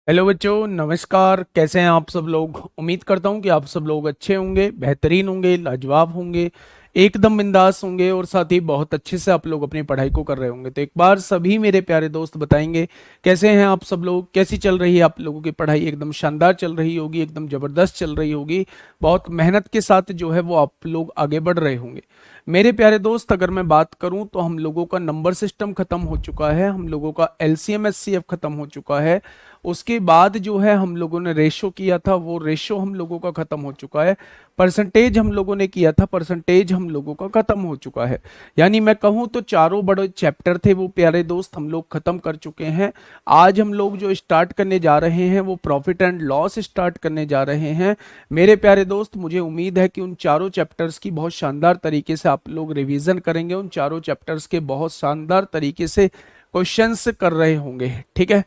Hello बच्चों, नमस्कार। कैसे हैं आप सब लोग? उम्मीद करता हूं कि आप सब लोग अच्छे होंगे, बेहतरीन होंगे, लाजवाब होंगे, एकदम बिंदास होंगे और साथ ही बहुत अच्छे से आप लोग अपनी पढ़ाई को कर रहे होंगे। तो एक बार सभी मेरे प्यारे दोस्त बताएंगे कैसे हैं आप सब लोग, कैसी चल रही है आप लोगों की पढ़ाई? एकदम शानदार चल रही होगी, एकदम ज़बरदस्त चल रही होगी, बहुत मेहनत के साथ जो है वो आप लोग आगे बढ़ रहे होंगे। मेरे प्यारे दोस्त, अगर मैं बात करूं तो हम लोगों का नंबर सिस्टम खत्म हो चुका है, हम लोगों का एलसीएम एचसीएफ खत्म हो चुका है। उसके बाद जो है हम लोगों ने रेशो किया था, वो रेशो हम लोगों का खत्म हो चुका है। परसेंटेज हम लोगों ने किया था, परसेंटेज हम लोगों का खत्म हो चुका है। यानी मैं कहूँ तो चारों बड़े चैप्टर थे वो प्यारे दोस्त हम लोग खत्म कर चुके हैं। आज हम लोग जो स्टार्ट करने जा रहे हैं वो प्रॉफिट एंड लॉस स्टार्ट करने जा रहे हैं। मेरे प्यारे दोस्त, मुझे उम्मीद है कि उन चारों चैप्टर्स की बहुत शानदार तरीके से आप लोग रिवीजन करेंगे, उन चारों चैप्टर्स के बहुत शानदार तरीके से क्वेश्चंस कर रहे होंगे। ठीक है,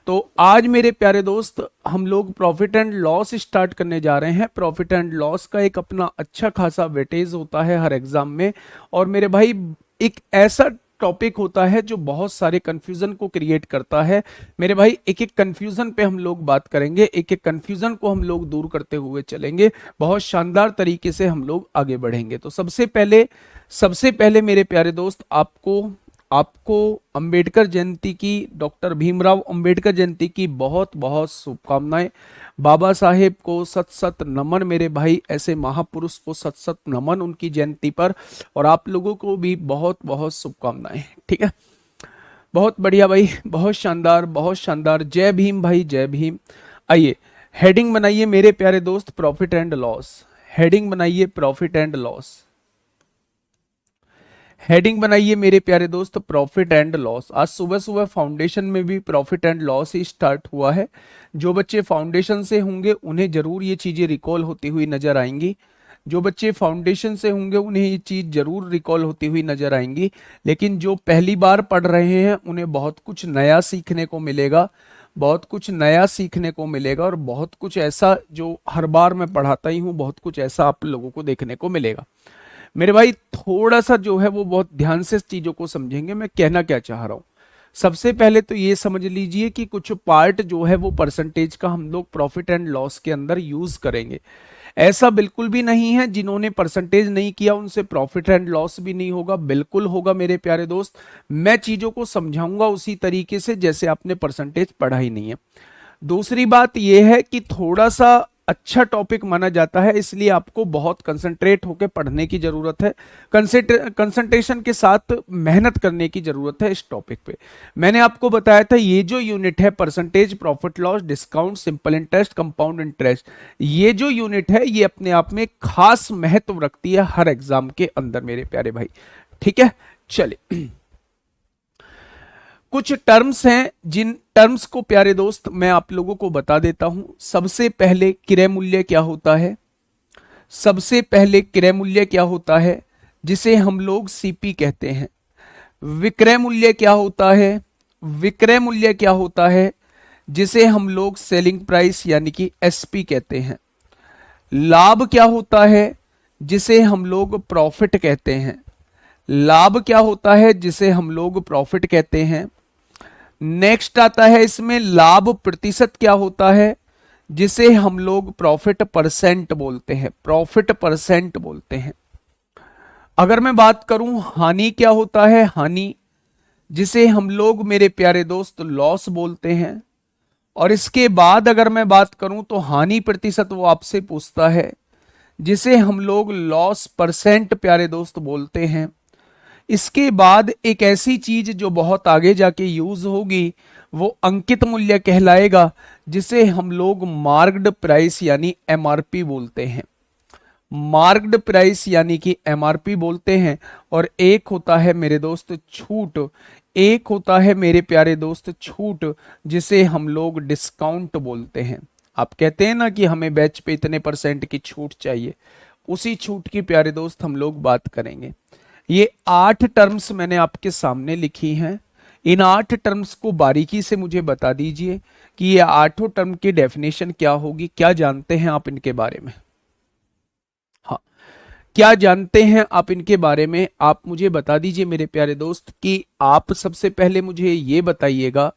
तो आज मेरे प्यारे दोस्त हम लोग प्रॉफिट एंड लॉस स्टार्ट करने जा रहे हैं। प्रॉफिट एंड लॉस का एक अपना अच्छा खासा वेटेज होता है हर एग्जाम में। और मेरे भाई, एक ऐसा टॉपिक होता है जो बहुत सारे कंफ्यूजन को क्रिएट करता है। मेरे भाई, एक एक कंफ्यूजन पे हम लोग बात करेंगे, एक एक कंफ्यूजन को हम लोग दूर करते हुए चलेंगे, बहुत शानदार तरीके से हम लोग आगे बढ़ेंगे। तो सबसे पहले मेरे प्यारे दोस्त, आपको आपको अंबेडकर जयंती की, डॉक्टर भीमराव अंबेडकर जयंती की बहुत बहुत शुभकामनाएं। बाबा साहेब को सत सत नमन मेरे भाई, ऐसे महापुरुष को सत सत नमन उनकी जयंती पर। और आप लोगों को भी बहुत बहुत शुभकामनाएं। ठीक है, बहुत बढ़िया भाई, बहुत शानदार, बहुत शानदार। जय भीम भाई, जय भीम। आइए, हेडिंग बनाइए मेरे प्यारे दोस्त, प्रॉफिट एंड लॉस। हेडिंग बनाइए प्रॉफिट एंड लॉस। हेडिंग बनाइए मेरे प्यारे दोस्त, प्रॉफिट एंड लॉस। आज सुबह सुबह फाउंडेशन में भी profit and loss he start हुआ है। जो बच्चे फाउंडेशन से होंगे उन्हें जरूर ये चीजें रिकॉल होती हुई नजर आएंगी। जो बच्चे फाउंडेशन से होंगे उन्हें ये चीज जरूर रिकॉल होती हुई नजर आएंगी। लेकिन जो पहली बार पढ़ रहे हैं उन्हें बहुत कुछ नया सीखने को मिलेगा, बहुत कुछ नया सीखने को मिलेगा। और बहुत कुछ ऐसा जो हर बार मैं पढ़ाता ही हूँ, बहुत कुछ ऐसा आप लोगों को देखने को मिलेगा। मेरे भाई, थोड़ा सा जो है वो बहुत ध्यान से चीजों को समझेंगे मैं कहना क्या चाह रहा हूं। सबसे पहले तो ये समझ लीजिए कि कुछ पार्ट जो है वो परसेंटेज का हम लोग प्रॉफिट एंड लॉस के अंदर यूज करेंगे। ऐसा बिल्कुल भी नहीं है जिन्होंने परसेंटेज नहीं किया उनसे प्रॉफिट एंड लॉस भी नहीं होगा, बिल्कुल होगा मेरे प्यारे दोस्त। मैं चीजों को समझाऊंगा उसी तरीके से जैसे आपने परसेंटेज पढ़ा ही नहीं है। दूसरी बात यह है कि थोड़ा सा अच्छा टॉपिक माना जाता है, इसलिए आपको बहुत कंसंट्रेट होकर पढ़ने की जरूरत है, कंसंट्रेशन के साथ मेहनत करने की जरूरत है इस टॉपिक पे। मैंने आपको बताया था ये जो यूनिट है, percentage, profit loss, discount, simple interest, compound interest, ये जो यूनिट है ये अपने आप में खास महत्व रखती है हर एग्जाम के अंदर मेरे प्यारे भाई। ठीक है, चलिए, कुछ टर्म्स हैं जिन टर्म्स को प्यारे दोस्त मैं आप लोगों को बता देता हूं। सबसे पहले क्रय मूल्य क्या होता है? सबसे पहले क्रय मूल्य क्या होता है, जिसे हम लोग सीपी कहते हैं। विक्रय मूल्य क्या होता है? विक्रय मूल्य क्या होता है, जिसे हम लोग सेलिंग प्राइस यानी कि एसपी कहते हैं। लाभ क्या होता है, जिसे हम लोग प्रॉफिट कहते हैं। लाभ क्या होता है, जिसे हम लोग प्रॉफिट कहते हैं। नेक्स्ट आता है इसमें लाभ प्रतिशत क्या होता है, जिसे हम लोग प्रॉफिट परसेंट बोलते हैं, प्रॉफिट परसेंट बोलते हैं। अगर मैं बात करूं हानि क्या होता है, हानि जिसे हम लोग मेरे प्यारे दोस्त लॉस बोलते हैं। और इसके बाद अगर मैं बात करूं तो हानि प्रतिशत वो आपसे पूछता है, जिसे हम लोग लॉस परसेंट प्यारे दोस्त बोलते हैं। इसके बाद एक ऐसी चीज जो बहुत आगे जाके यूज होगी वो अंकित मूल्य कहलाएगा, जिसे हम लोग मार्क्ड प्राइस यानी एमआरपी बोलते हैं। मार्क्ड प्राइस यानी कि एमआरपी बोलते हैं। और एक होता है मेरे दोस्त छूट, एक होता है मेरे प्यारे दोस्त छूट, जिसे हम लोग डिस्काउंट बोलते हैं। आप कहते हैं ना कि हमें बैच पे इतने परसेंट की छूट चाहिए, उसी छूट की प्यारे दोस्त हम लोग बात करेंगे। ये 8 टर्म्स मैंने आपके सामने लिखी हैं। इन 8 टर्म्स को बारीकी से मुझे बता दीजिए कि ये आठों टर्म की डेफिनेशन क्या होगी, क्या जानते हैं आप इनके बारे में? हाँ, क्या जानते हैं आप इनके बारे में? आप मुझे बता दीजिए मेरे प्यारे दोस्त कि आप सबसे पहले मुझे ये बताइएगा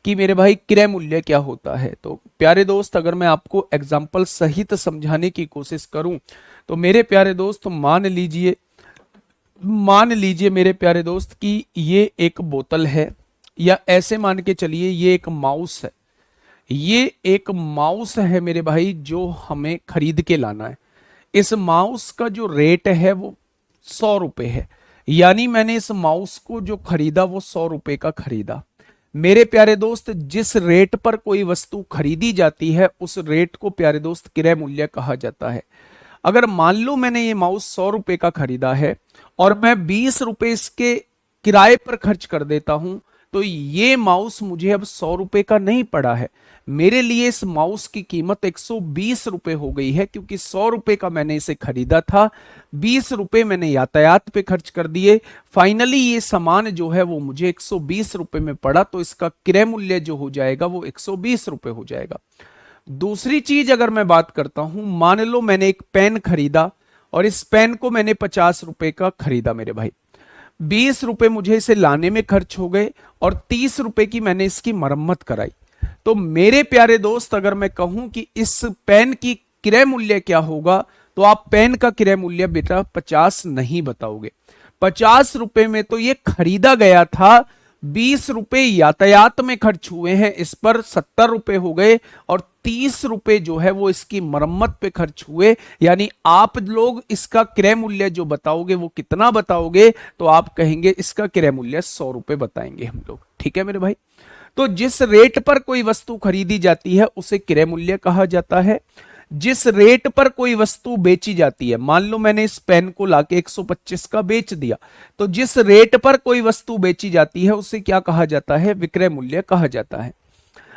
कि मेरे भाई क्रय मूल्य क्या होता है। तो प्यारे दोस्त, अगर मैं आपको एग्जाम्पल सहित समझाने की कोशिश करूं तो मेरे प्यारे दोस्त मान लीजिए मेरे प्यारे दोस्त कि ये एक बोतल है, या ऐसे मान के चलिए ये एक माउस है। ये एक माउस है मेरे भाई जो हमें खरीद के लाना है। इस माउस का जो रेट है वो 100 रुपए है। यानी मैंने इस माउस को जो खरीदा वो 100 रुपए का खरीदा। मेरे प्यारे दोस्त, जिस रेट पर कोई वस्तु खरीदी जाती है उस रेट को प्यारे दोस्त क्रय मूल्य कहा जाता है। अगर मान लो मैंने ये माउस 100 रुपए का खरीदा है और मैं 20 रुपए इसके किराए पर खर्च कर देता हूं, तो ये माउस मुझे अब 100 रुपए का नहीं पड़ा है। मेरे लिए इस माउस की कीमत 120 रुपए हो गई है, क्योंकि 100 रुपए का मैंने इसे खरीदा था, 20 रुपए मैंने यातायात पे खर्च कर दिए। फाइनली ये सामान जो है वो मुझे 120 रुपए में पड़ा, तो इसका क्रय मूल्य जो हो जाएगा वो 120 रुपए हो जाएगा। दूसरी चीज अगर मैं बात करता हूं, मान लो मैंने एक पेन खरीदा और इस पेन को मैंने 50 रुपए का खरीदा मेरे भाई। 20 रुपए मुझे इसे लाने में खर्च हो गए और 30 रुपए की मैंने इसकी मरम्मत कराई। तो मेरे प्यारे दोस्त, अगर मैं कहूं कि इस पेन की क्रय मूल्य क्या होगा, तो आप पेन का क्रय मूल्य बेटा 50 नहीं बताओगे। 50 रुपए में तो ये खरीदा गया था, 20 रुपए यातायात में खर्च हुए हैं, इस पर 70 रुपए हो गए और 30 रुपए जो है वो इसकी मरम्मत पे खर्च हुए। यानी आप लोग इसका क्रय मूल्य जो बताओगे वो कितना बताओगे, तो आप कहेंगे इसका क्रय मूल्य 100 रुपए बताएंगे हम लोग। ठीक है मेरे भाई। तो जिस रेट पर कोई वस्तु खरीदी जाती है उसे क्रय मूल्य कहा जाता है। जिस रेट पर कोई वस्तु बेची जाती है, मान लो मैंने इस पेन को लाके 125 का बेच दिया, तो जिस रेट पर कोई वस्तु बेची जाती है उसे क्या कहा जाता है? विक्रय मूल्य कहा जाता है।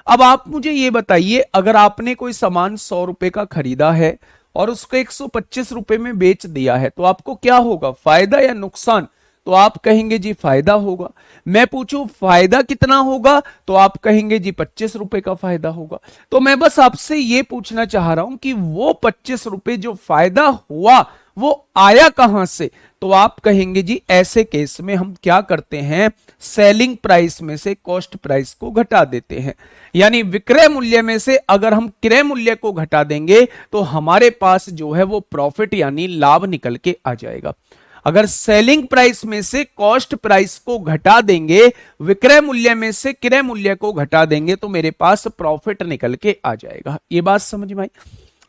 अब आप मुझे ये बताइए, अगर आपने कोई सामान 100 रुपए का खरीदा है और उसको 125 रुपए में बेच दिया है, तो आपको क्या होगा, फायदा या नुकसान? तो आप कहेंगे जी फायदा होगा। मैं पूछूं फायदा कितना होगा, तो आप कहेंगे जी 25 रुपए का फायदा होगा। तो मैं बस आपसे ये पूछना चाह रहा हूं कि वो 25 रुपए जो फायदा हुआ वो आया कहां से? तो आप कहेंगे जी ऐसे केस में हम क्या करते हैं, सेलिंग प्राइस में से कॉस्ट प्राइस को घटा देते हैं। यानी विक्रय मूल्य में से अगर हम क्रय मूल्य को घटा देंगे तो हमारे पास जो है वो प्रॉफिट यानी लाभ निकल के आ जाएगा। अगर सेलिंग प्राइस में से कॉस्ट प्राइस को घटा देंगे, विक्रय मूल्य में से क्रय मूल्य को घटा देंगे, तो मेरे पास प्रॉफिट निकल के आ जाएगा। ये बात समझ में आई?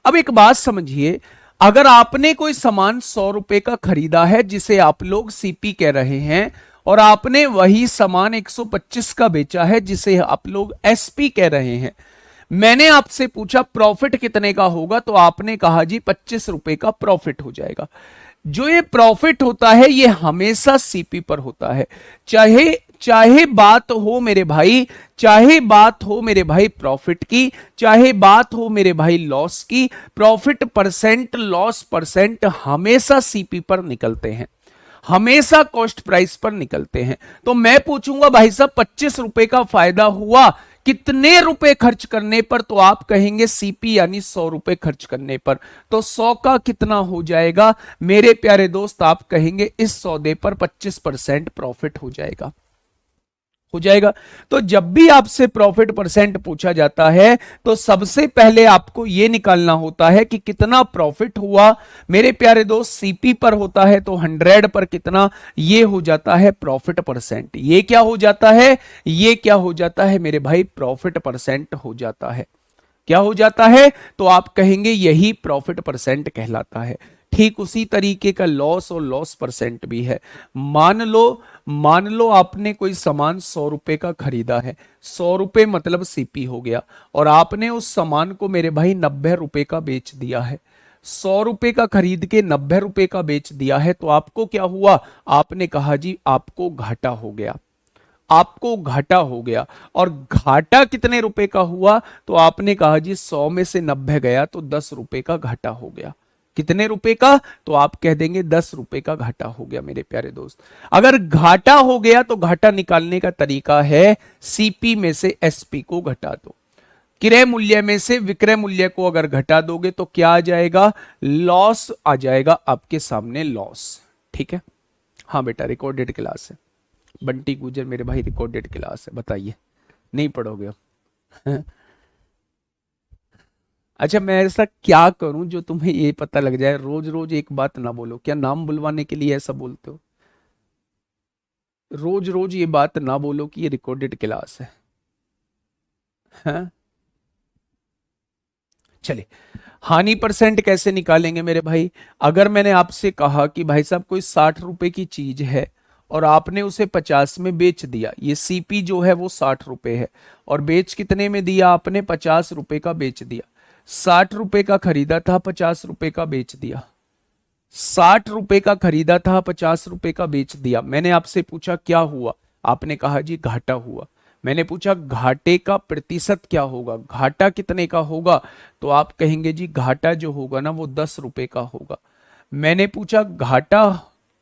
अब एक बात समझिए, अगर आपने कोई सामान 100 रुपए का खरीदा है जिसे आप लोग सीपी कह रहे हैं, और आपने वही सामान 125 का बेचा है जिसे आप लोग एसपी कह रहे हैं। मैंने आपसे पूछा प्रॉफिट कितने का होगा, तो आपने कहा जी 25 रुपए का प्रॉफिट हो जाएगा। जो ये प्रॉफिट होता है ये हमेशा सीपी पर होता है। चाहे चाहे बात हो मेरे भाई, चाहे बात हो मेरे भाई प्रॉफिट की, चाहे बात हो मेरे भाई लॉस की, प्रॉफिट परसेंट लॉस परसेंट हमेशा सीपी पर निकलते हैं, हमेशा कॉस्ट प्राइस पर निकलते हैं। तो मैं पूछूंगा भाई साहब 25 रुपए का फायदा हुआ कितने रुपए खर्च करने पर, तो आप कहेंगे सीपी यानी 100 रुपए खर्च करने पर। तो 100 का कितना हो जाएगा मेरे प्यारे दोस्त? आप कहेंगे इस सौदे पर 25% प्रॉफिट हो जाएगा, हो जाएगा। तो जब भी आपसे प्रॉफिट परसेंट पूछा जाता है तो सबसे पहले आपको यह निकालना होता है कि कितना प्रॉफिट हुआ। मेरे प्यारे दोस्त सीपी पर होता है तो 100 पर कितना, ये हो जाता है प्रॉफिट परसेंट। ये क्या हो जाता है? ये क्या हो जाता है मेरे भाई? प्रॉफिट परसेंट हो जाता है। क्या हो जाता है? तो आप कहेंगे यही प्रॉफिट परसेंट कहलाता है। ठीक उसी तरीके का लॉस और लॉस परसेंट भी है। मान लो आपने कोई सामान 100 रुपए का खरीदा है, 100 रुपए मतलब सीपी हो गया, और आपने उस सामान को मेरे भाई 90 रुपए का बेच दिया है। 100 रुपए का खरीद के 90 रुपए का बेच दिया है, तो आपको क्या हुआ? आपने कहा जी आपको घाटा हो गया, आपको घाटा हो गया। और घाटा कितने रुपए का हुआ? तो आपने कहा जी 100 में से 90 गया तो 10 रुपए का घाटा हो गया। कितने रुपए का? तो आप कह देंगे 10 रुपए का घाटा हो गया मेरे प्यारे दोस्त। अगर घाटा हो गया तो घाटा निकालने का तरीका है सीपी में से एसपी को घटा दो। क्रय मूल्य में से विक्रय मूल्य को अगर घटा दोगे तो क्या आ जाएगा? लॉस आ जाएगा आपके सामने, लॉस। ठीक है? हाँ बेटा, रिकॉर्डेड क्लास है। बंटी गुजर मेरे भाई, रिकॉर्डेड क्लास है। बताइए नहीं पढ़ोगे अब? अच्छा, मैं ऐसा क्या करूं जो तुम्हें ये पता लग जाए? रोज रोज एक बात ना बोलो। क्या नाम बुलवाने के लिए ऐसा बोलते हो? रोज रोज ये बात ना बोलो कि ये रिकॉर्डेड क्लास है। हैं? चलिए, हानि परसेंट कैसे निकालेंगे मेरे भाई? अगर मैंने आपसे कहा कि भाई साहब कोई 60 रुपए की चीज है और आपने उसे 50 में बेच दिया, ये सीपी जो है वो 60 रुपए है, और बेच कितने में दिया आपने? 50 रुपए का बेच दिया। 60 रुपए का खरीदा था, 50 रुपए का बेच दिया। 60 रुपए का खरीदा था, 50 रुपए का बेच दिया। मैंने आपसे पूछा क्या हुआ? आपने कहा जी घाटा हुआ। मैंने पूछा घाटे का प्रतिशत क्या होगा, घाटा कितने का होगा? तो आप कहेंगे जी घाटा जो होगा ना वो 10 रुपए का होगा। मैंने पूछा घाटा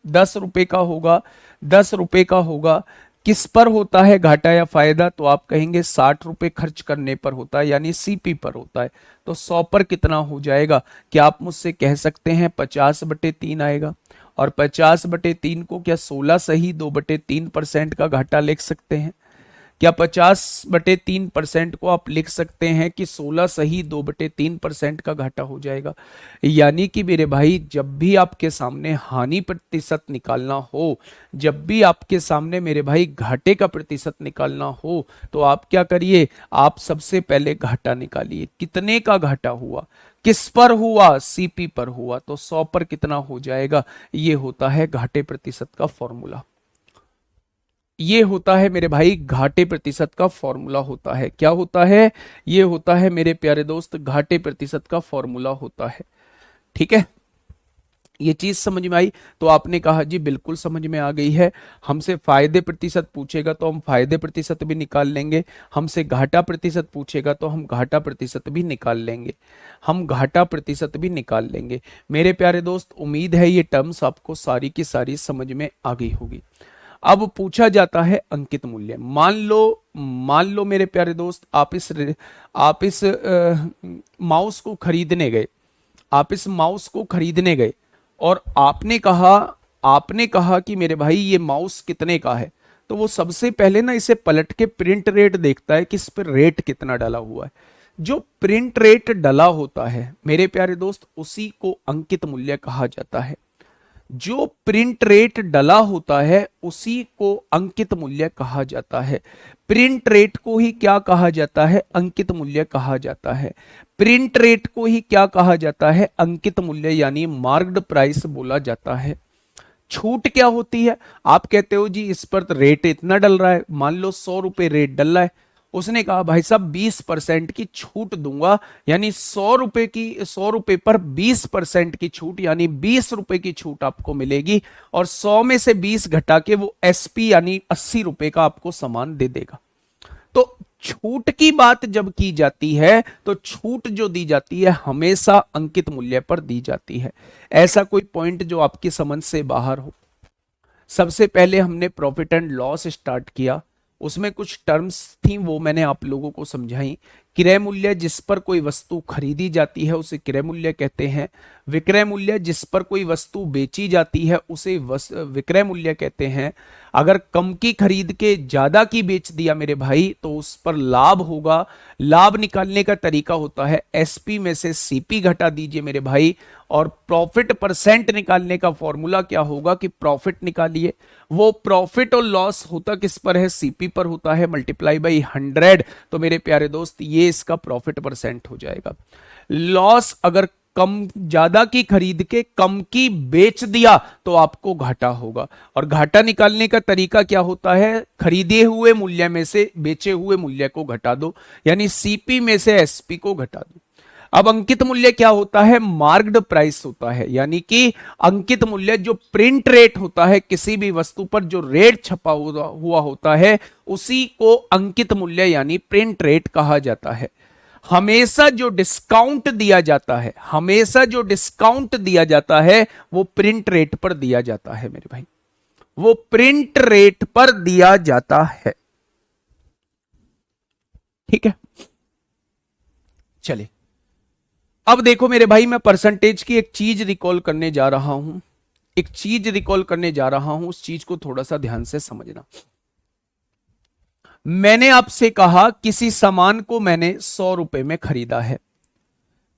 10 रुपए का होगा, 10 रुपए का होगा, किस पर होता है घाटा या फायदा? तो आप कहेंगे 60 रुपए खर्च करने पर होता है, यानी सीपी पर होता है। तो 100 पर कितना हो जाएगा? क्या आप मुझसे कह सकते हैं 50/3 आएगा? और 50/3 को क्या 16 सही 2/3% का घाटा लिख सकते हैं? क्या 50/3% को आप लिख सकते हैं कि 16 सही 2/3% का घाटा हो जाएगा? यानी कि मेरे भाई जब भी आपके सामने हानि प्रतिशत निकालना हो, जब भी आपके सामने मेरे भाई घाटे का प्रतिशत निकालना हो, तो आप क्या करिए? आप सबसे पहले घाटा निकालिए। कितने का घाटा हुआ? किस पर हुआ? सीपी पर हुआ। तो 100 पर कितना हो जाएगा? ये होता है घाटे प्रतिशत का फॉर्मूला। ये होता है मेरे भाई घाटे प्रतिशत का फॉर्मूला होता है। क्या होता है? ये होता है मेरे प्यारे दोस्त घाटे प्रतिशत का फॉर्मूला होता है। ठीक है, ये चीज समझ में आई? तो आपने कहा जी बिल्कुल समझ में आ गई है। हमसे फायदे प्रतिशत पूछेगा तो हम फायदे प्रतिशत भी निकाल लेंगे, हमसे घाटा प्रतिशत पूछेगा तो हम घाटा प्रतिशत भी निकाल लेंगे, हम घाटा प्रतिशत भी निकाल लेंगे। मेरे प्यारे दोस्त, उम्मीद है ये टर्म्स आपको सारी की सारी समझ में आ गई होगी। अब पूछा जाता है अंकित मूल्य। मान लो मेरे प्यारे दोस्त, आप इस माउस को खरीदने गए, आप इस माउस को खरीदने गए और आपने कहा कि मेरे भाई ये माउस कितने का है? तो वो सबसे पहले ना इसे पलट के प्रिंट रेट देखता है कि इस पर रेट कितना डला हुआ है। जो प्रिंट रेट डला होता है मेरे प्यारे दोस्त, उसी को अंकित मूल्य कहा जाता है। जो प्रिंट रेट डला होता है उसी को अंकित मूल्य कहा जाता है। प्रिंट रेट को ही क्या कहा जाता है? अंकित मूल्य कहा जाता है। प्रिंट रेट को ही क्या कहा जाता है? अंकित मूल्य, यानी मार्क्ड प्राइस बोला जाता है। छूट क्या होती है? आप कहते हो जी इस पर तो रेट इतना डल रहा है, मान लो 100 रुपए रेट डल रहा है। उसने कहा भाई साहब 20% की छूट दूंगा, यानी 100 रुपए पर 20% की छूट, यानी 20 रुपए की छूट आपको मिलेगी, और 100 में से 20 घटा के वो एसपी यानी 80 रुपए का आपको सामान दे देगा। तो छूट की बात जब की जाती है तो छूट जो दी जाती है हमेशा अंकित मूल्य पर दी जाती है। ऐसा कोई पॉइंट जो आपकी समझ से बाहर हो? सबसे पहले हमने प्रॉफिट एंड लॉस स्टार्ट किया, उसमें कुछ टर्म्स थी वो मैंने आप लोगों को समझाई। क्रय मूल्य, जिस पर कोई वस्तु खरीदी जाती है उसे क्रय मूल्य कहते हैं। विक्रय मूल्य, जिस पर कोई वस्तु बेची जाती है उसे विक्रय मूल्य कहते हैं। अगर कम की खरीद के ज्यादा की बेच दिया मेरे भाई तो उस पर लाभ होगा। लाभ निकालने का तरीका होता है एसपी में से सीपी घटा दीजिए मेरे भाई, और प्रॉफिट परसेंट निकालने का फॉर्मूला क्या होगा कि प्रॉफिट निकालिए। वो प्रॉफिट और लॉस होता किस पर है? सीपी पर होता है, मल्टीप्लाई बाई 100। तो मेरे प्यारे दोस्त ये इसका प्रॉफिट परसेंट हो जाएगा। लॉस, अगर कम ज्यादा की खरीद के कम की बेच दिया तो आपको घाटा होगा। और घाटा निकालने का तरीका क्या होता है? खरीदे हुए मूल्य में से बेचे हुए मूल्य को घटा दो, यानी सीपी में से एसपी को घटा दो। अब अंकित मूल्य क्या होता है? मार्क्ड प्राइस होता है, यानी कि अंकित मूल्य जो प्रिंट रेट होता है, किसी भी वस्तु पर जो रेट छपा हुआ होता है उसी को अंकित मूल्य यानी प्रिंट रेट कहा जाता है। हमेशा जो डिस्काउंट दिया जाता है, हमेशा जो डिस्काउंट दिया जाता है वो प्रिंट रेट पर दिया जाता है मेरे भाई, वो प्रिंट रेट पर दिया जाता है। ठीक है, चलिए अब देखो मेरे भाई, मैं परसेंटेज की एक चीज रिकॉल करने जा रहा हूं, एक चीज रिकॉल करने जा रहा हूं, उस चीज को थोड़ा सा ध्यान से समझना। मैंने आपसे कहा किसी सामान को मैंने 100 रुपए में खरीदा है,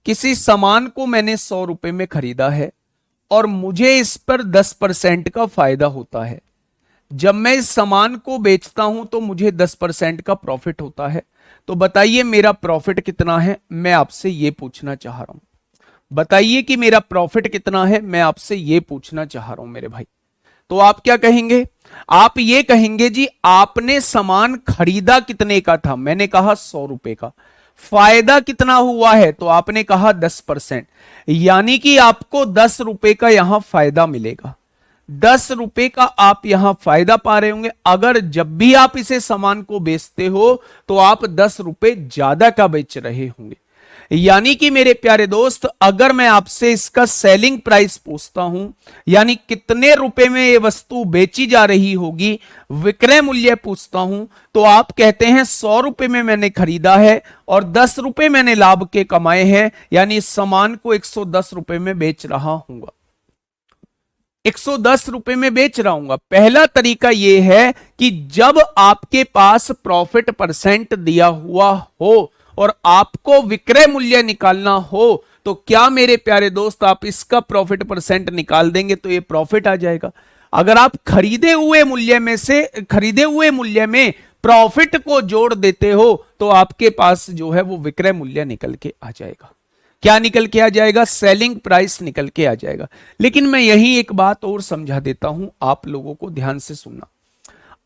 किसी सामान को मैंने 100 रुपए में खरीदा है और मुझे इस पर 10% का फायदा होता है। जब मैं इस सामान को बेचता हूं तो मुझे 10% का प्रॉफिट होता है। तो बताइए मेरा प्रॉफिट कितना है, मैं आपसे यह पूछना चाह रहा हूं। बताइए कि मेरा प्रॉफिट कितना है, मैं आपसे यह पूछना चाह रहा हूं मेरे भाई। तो आप क्या कहेंगे? आप ये कहेंगे जी आपने सामान खरीदा कितने का था, मैंने कहा 100 रुपए का। फायदा कितना हुआ है, तो आपने कहा 10%, यानी कि आपको 10 रुपए का यहां फायदा मिलेगा। 10 रुपए का आप यहां फायदा पा रहे होंगे। अगर जब भी आप इसे सामान को बेचते हो तो आप 10 रुपए ज्यादा का बेच रहे होंगे। यानी कि मेरे प्यारे दोस्त, अगर मैं आपसे इसका सेलिंग प्राइस पूछता हूं, यानी कितने रुपए में यह वस्तु बेची जा रही होगी, विक्रय मूल्य पूछता हूं, तो आप कहते हैं 100 रुपए में मैंने खरीदा है और 10 रुपए मैंने लाभ के कमाए हैं, यानी इस सामान को 110 रुपए में बेच रहा हूं। 110 रुपए में बेच रहा हूं। पहला तरीका यह है कि जब आपके पास प्रॉफिट परसेंट दिया हुआ हो और आपको विक्रय मूल्य निकालना हो, तो क्या मेरे प्यारे दोस्त आप इसका प्रॉफिट परसेंट निकाल देंगे तो ये प्रॉफिट आ जाएगा। अगर आप खरीदे हुए मूल्य में प्रॉफिट को जोड़ देते हो तो आपके पास जो है वो विक्रय मूल्य निकल के आ जाएगा। क्या निकल के आ जाएगा? सेलिंग प्राइस निकल के आ जाएगा। लेकिन मैं यही एक बात और समझा देता हूं, आप लोगों को ध्यान से सुनना।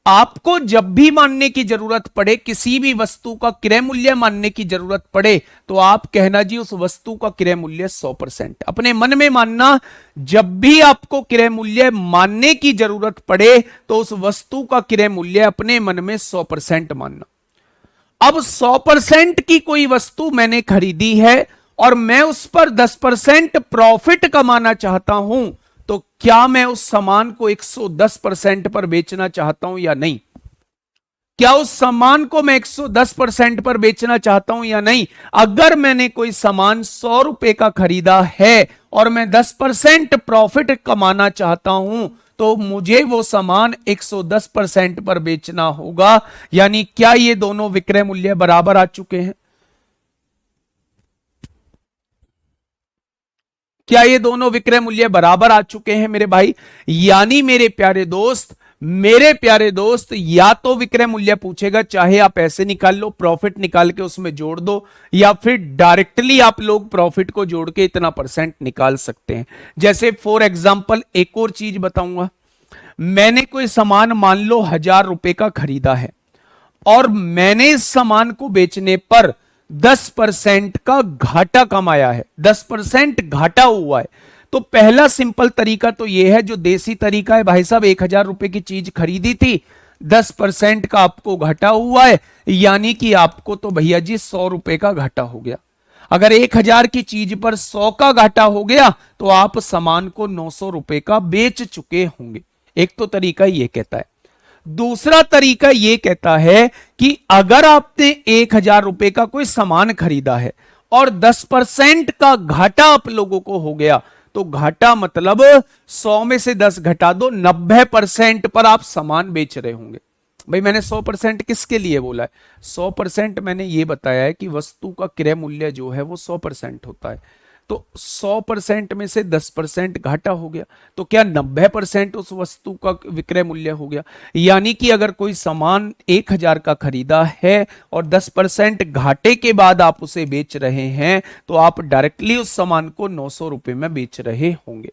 आपको जब भी मानने की जरूरत पड़े, किसी भी वस्तु का क्रय मूल्य मानने की जरूरत पड़े, तो आप कहना जी उस वस्तु का क्रय मूल्य 100%। अपने मन में मानना, जब भी आपको क्रय मूल्य मानने की जरूरत पड़े तो उस वस्तु का क्रय मूल्य अपने मन में 100% मानना। अब 100% की कोई वस्तु मैंने खरीदी है और मैं उस पर 10% प्रॉफिट कमाना चाहता हूं, तो क्या मैं उस सामान को 110% पर बेचना चाहता हूं या नहीं? क्या उस सामान को मैं 110% पर बेचना चाहता हूं या नहीं? अगर मैंने कोई सामान 100 रुपए का खरीदा है और मैं 10% प्रॉफिट कमाना चाहता हूं, तो मुझे वो सामान 110% पर बेचना होगा। यानी क्या ये दोनों विक्रय मूल्य बराबर आ चुके हैं? क्या ये दोनों विक्रय मूल्य बराबर आ चुके हैं मेरे भाई? यानी मेरे प्यारे दोस्त, या तो विक्रय मूल्य पूछेगा, चाहे आप ऐसे निकाल लो, प्रॉफिट निकाल के उसमें जोड़ दो, या फिर डायरेक्टली आप लोग प्रॉफिट को जोड़ के इतना परसेंट निकाल सकते हैं। जैसे फॉर एग्जांपल एक और चीज बताऊंगा। मैंने कोई सामान मान लो 1000 रुपए का खरीदा है और मैंने इस सामान को बेचने पर 10% का घाटा कमाया है, 10% घाटा हुआ है। तो पहला सिंपल तरीका तो यह है, जो देसी तरीका है, भाई साहब 1000 रुपए की चीज खरीदी थी, 10% का आपको घाटा हुआ है, यानी कि आपको तो भैया जी 100 रुपए का घाटा हो गया। अगर 1000 की चीज पर 100 का घाटा हो गया तो आप सामान को 900 रुपए का बेच चुके होंगे। एक तो तरीका ये कहता है। दूसरा तरीका यह कहता है कि अगर आपने 1000 रुपए का कोई सामान खरीदा है और 10% का घाटा आप लोगों को हो गया, तो घाटा मतलब 100 में से 10 घटा दो, 90% पर आप सामान बेच रहे होंगे। भाई मैंने 100% किसके लिए बोला है? 100% मैंने ये बताया है कि वस्तु का क्रय मूल्य जो है वो 100% होता है। तो 100% में से 10% घाटा हो गया, तो क्या 90% उस वस्तु का विक्रय मूल्य हो गया? यानी कि अगर कोई सामान 1000 का खरीदा है और 10% घाटे के बाद आप उसे बेच रहे हैं, तो आप डायरेक्टली उस सामान को 900 रुपए में बेच रहे होंगे।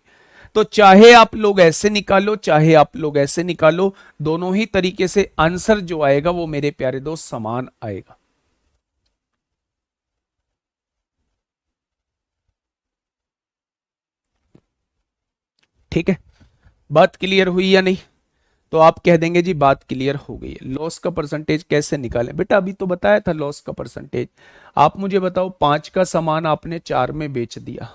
तो चाहे आप लोग ऐसे निकालो, चाहे आप लोग ऐसे निकालो, दोनों ही तरीके से आंसर जो आएगा वो मेरे प्यारे दोस्त समान आएगा। ठीक है, बात क्लियर हुई या नहीं? तो आप कह देंगे जी बात क्लियर हो गई है। लॉस का परसेंटेज कैसे निकालें? बेटा अभी तो बताया था लॉस का परसेंटेज। आप मुझे बताओ, 5 का सामान आपने 4 में बेच दिया।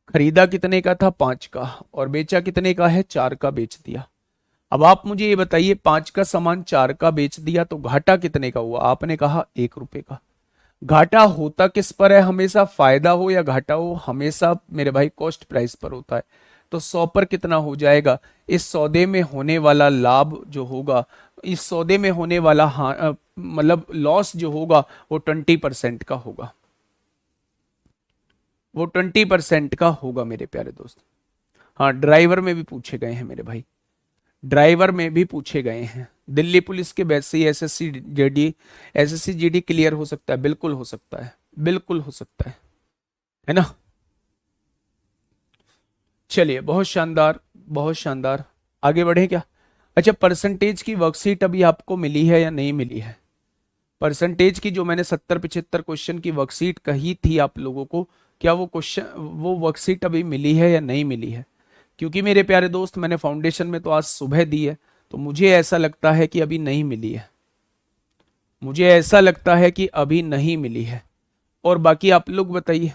खरीदा कितने का था? 5 का, और बेचा कितने का है? 4 का बेच दिया। अब आप मुझे ये बताइए, 5 का सामान 4 का बेच दिया तो घाटा कितने का हुआ? आपने कहा 1 रुपए का। घाटा होता किस पर है? हमेशा फायदा हो या घाटा हो, हमेशा मेरे भाई कॉस्ट प्राइस पर होता है। तो 100 पर कितना हो जाएगा, इस सौदे में होने वाला लाभ जो होगा, इस सौदे में होने वाला मतलब लॉस जो होगा वो 20% का होगा, वो 20% का होगा मेरे प्यारे दोस्त। हाँ, ड्राइवर में भी पूछे गए हैं मेरे भाई, ड्राइवर में भी पूछे गए हैं। दिल्ली पुलिस के बैच से एसएससी जीडी क्लियर हो सकता है, बिल्कुल हो सकता है, बिल्कुल हो सकता है ना। चलिए, बहुत शानदार, बहुत शानदार। आगे बढ़े क्या? अच्छा, परसेंटेज की वर्कशीट अभी आपको मिली है या नहीं मिली है? परसेंटेज की जो मैंने 70-75 क्वेश्चन की वर्कशीट कही थी आप लोगों को, क्या वो वर्कशीट अभी मिली है या नहीं मिली है? क्योंकि मेरे प्यारे दोस्त, मैंने फाउंडेशन में तो आज सुबह दी है, तो मुझे ऐसा लगता है कि अभी नहीं मिली है, मुझे ऐसा लगता है कि अभी नहीं मिली है। और बाकी आप लोग बताइए।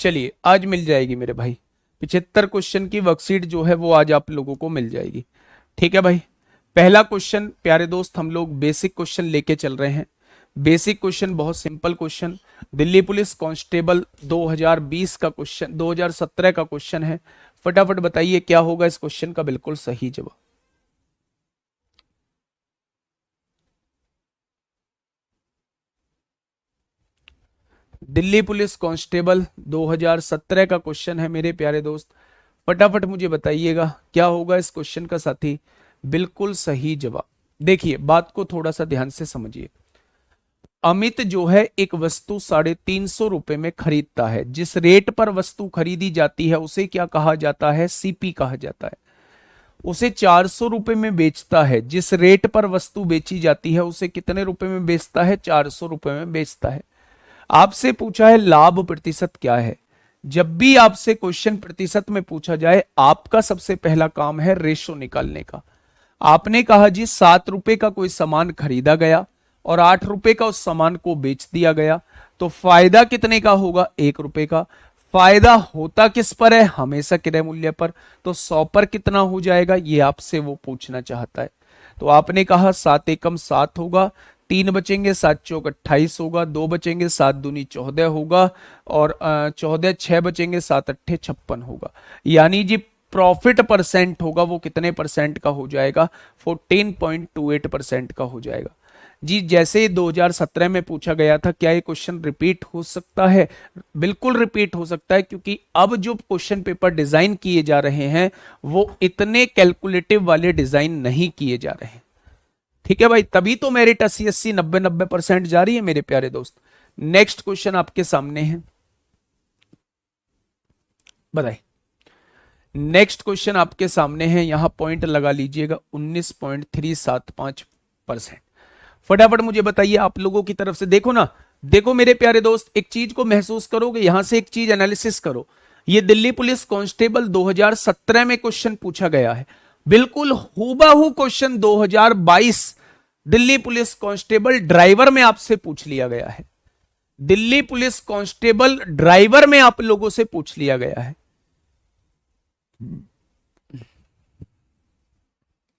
चलिए, आज मिल जाएगी मेरे भाई, 75 क्वेश्चन की वर्कशीट जो है वो आज आप लोगों को मिल जाएगी। ठीक है भाई। पहला क्वेश्चन प्यारे दोस्त, हम लोग बेसिक क्वेश्चन लेके चल रहे हैं। बेसिक क्वेश्चन, बहुत simple question, Delhi police constable 2020 का क्वेश्चन, 2017 का क्वेश्चन है। फटाफट बताइए क्या होगा इस क्वेश्चन का बिल्कुल सही जवाब। दिल्ली पुलिस कांस्टेबल 2017 का क्वेश्चन है मेरे प्यारे दोस्त। फटाफट मुझे बताइएगा क्या होगा इस क्वेश्चन का साथी बिल्कुल सही जवाब। देखिए, बात को थोड़ा सा ध्यान से समझिए। अमित जो है एक वस्तु 350 रुपए में खरीदता है। जिस रेट पर वस्तु खरीदी जाती है उसे क्या कहा जाता है? सीपी कहा जाता है। उसे 400 रुपए में बेचता है। जिस रेट पर वस्तु बेची जाती है उसे कितने रुपए में बेचता है? 400 रुपए में बेचता है। आपसे पूछा है लाभ प्रतिशत क्या है। जब भी आपसे क्वेश्चन प्रतिशत में पूछा जाए, आपका सबसे पहला काम है रेशो निकालने का। आपने कहा जी 7 रुपए का कोई सामान खरीदा गया और 8 रुपए का उस सामान को बेच दिया गया, तो फायदा कितने का होगा? 1 रुपए का। फायदा होता किस पर है? हमेशा क्रय मूल्य पर। तो 100 पर कितना हो जाएगा, ये आपसे वो पूछना चाहता है। तो आपने कहा 7 एकम 7 होगा, 3 बचेंगे, 7 चौक 28 होगा, 2 बचेंगे, 7 दूनी 14 होगा, और 14 6 बचेंगे, 7 अट्ठे 56 होगा। यानी जी प्रॉफिट परसेंट होगा वो कितने परसेंट का हो जाएगा? 14.28% का हो जाएगा। जी, जैसे 2017 में पूछा गया था, क्या ये क्वेश्चन रिपीट हो सकता है? बिल्कुल रिपीट हो सकता है, क्योंकि अब जो क्वेश्चन पेपर डिजाइन किए जा रहे हैं वो इतने कैलकुलेटिव वाले डिजाइन नहीं किए जा रहे हैं। ठीक है भाई, तभी तो मेरिट 80-80 90-90% जा रही है मेरे प्यारे दोस्त। नेक्स्ट क्वेश्चन आपके सामने है, बताइए। नेक्स्ट क्वेश्चन आपके सामने है, यहां पॉइंट लगा लीजिएगा 19.375%। फटाफट मुझे बताइए आप लोगों की तरफ से। देखो ना, देखो मेरे प्यारे दोस्त, एक चीज को महसूस करोगे, यहां से एक चीज एनालिसिस करो। ये दिल्ली पुलिस कांस्टेबल 2017 में क्वेश्चन पूछा गया है, बिल्कुल हूबहू question 2022 Delhi police constable driver में आपसे पूछ लिया गया है। दिल्ली पुलिस कांस्टेबल ड्राइवर में आप लोगों से पूछ लिया गया है।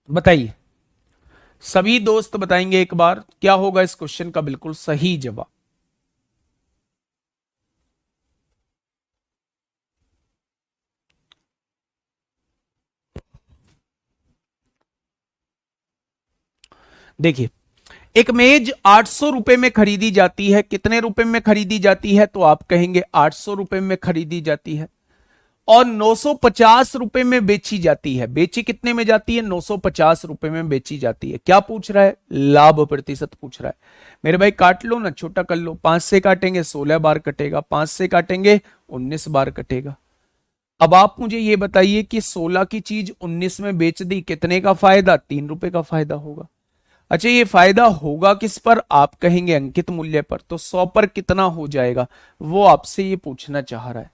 बताइए, सभी दोस्त बताएंगे एक बार क्या होगा इस क्वेश्चन का बिल्कुल सही जवाब। देखिए, एक मेज 800 रुपए में खरीदी जाती है। कितने रुपए में खरीदी जाती है? तो आप कहेंगे 800 रुपए में खरीदी जाती है, और 950 रुपए में बेची जाती है। बेची कितने में जाती है? 950 रुपए में बेची जाती है। क्या पूछ रहा है? लाभ प्रतिशत पूछ रहा है। मेरे भाई काट लो ना, छोटा कर लो। 5 से काटेंगे 16 बार कटेगा, 5 से काटेंगे 19 बार कटेगा। अब आप मुझे ये बताइए कि 16 की चीज 19 में बेच दी, कितने का फायदा? 3 रुपए का फायदा होगा। अच्छा, ये फायदा होगा किस पर? आप कहेंगे अंकित मूल्य पर। तो 100 पर कितना हो जाएगा, वो आपसे ये पूछना चाह रहा है।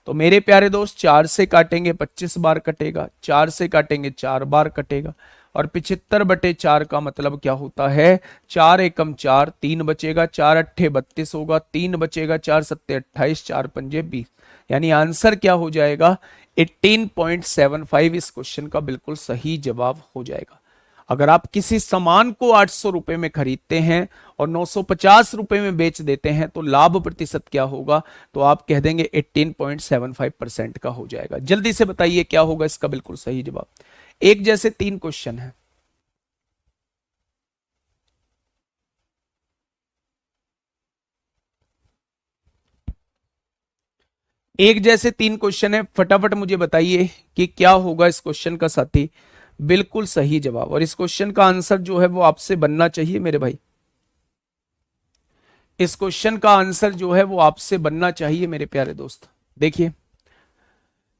तो मेरे प्यारे दोस्त, 4 से काटेंगे 25 बार कटेगा, 4 से काटेंगे 4 बार कटेगा, और 75/4 का मतलब क्या होता है? 4 एकम 4, 3 बचेगा, 4 अट्ठे 32 होगा, 3 बचेगा, 4 सत्ते 28, 4 पंजे 20। यानी आंसर क्या हो जाएगा? 18.75 इस क्वेश्चन का बिल्कुल सही जवाब हो जाएगा। अगर आप किसी सामान को 800 रुपए में खरीदते हैं और 950 रुपए में बेच देते हैं तो लाभ प्रतिशत क्या होगा? तो आप कह देंगे 18.75% का हो जाएगा। जल्दी से बताइए क्या होगा इसका बिल्कुल सही जवाब। एक जैसे 3 क्वेश्चन है। एक जैसे 3 क्वेश्चन है, फटाफट मुझे बताइए कि क्या होगा इस क्वेश्चन का साथी बिल्कुल सही जवाब। और इस क्वेश्चन का आंसर जो है वो आपसे बनना चाहिए मेरे भाई। इस क्वेश्चन का आंसर जो है वो आपसे बनना चाहिए मेरे प्यारे दोस्त। देखिए,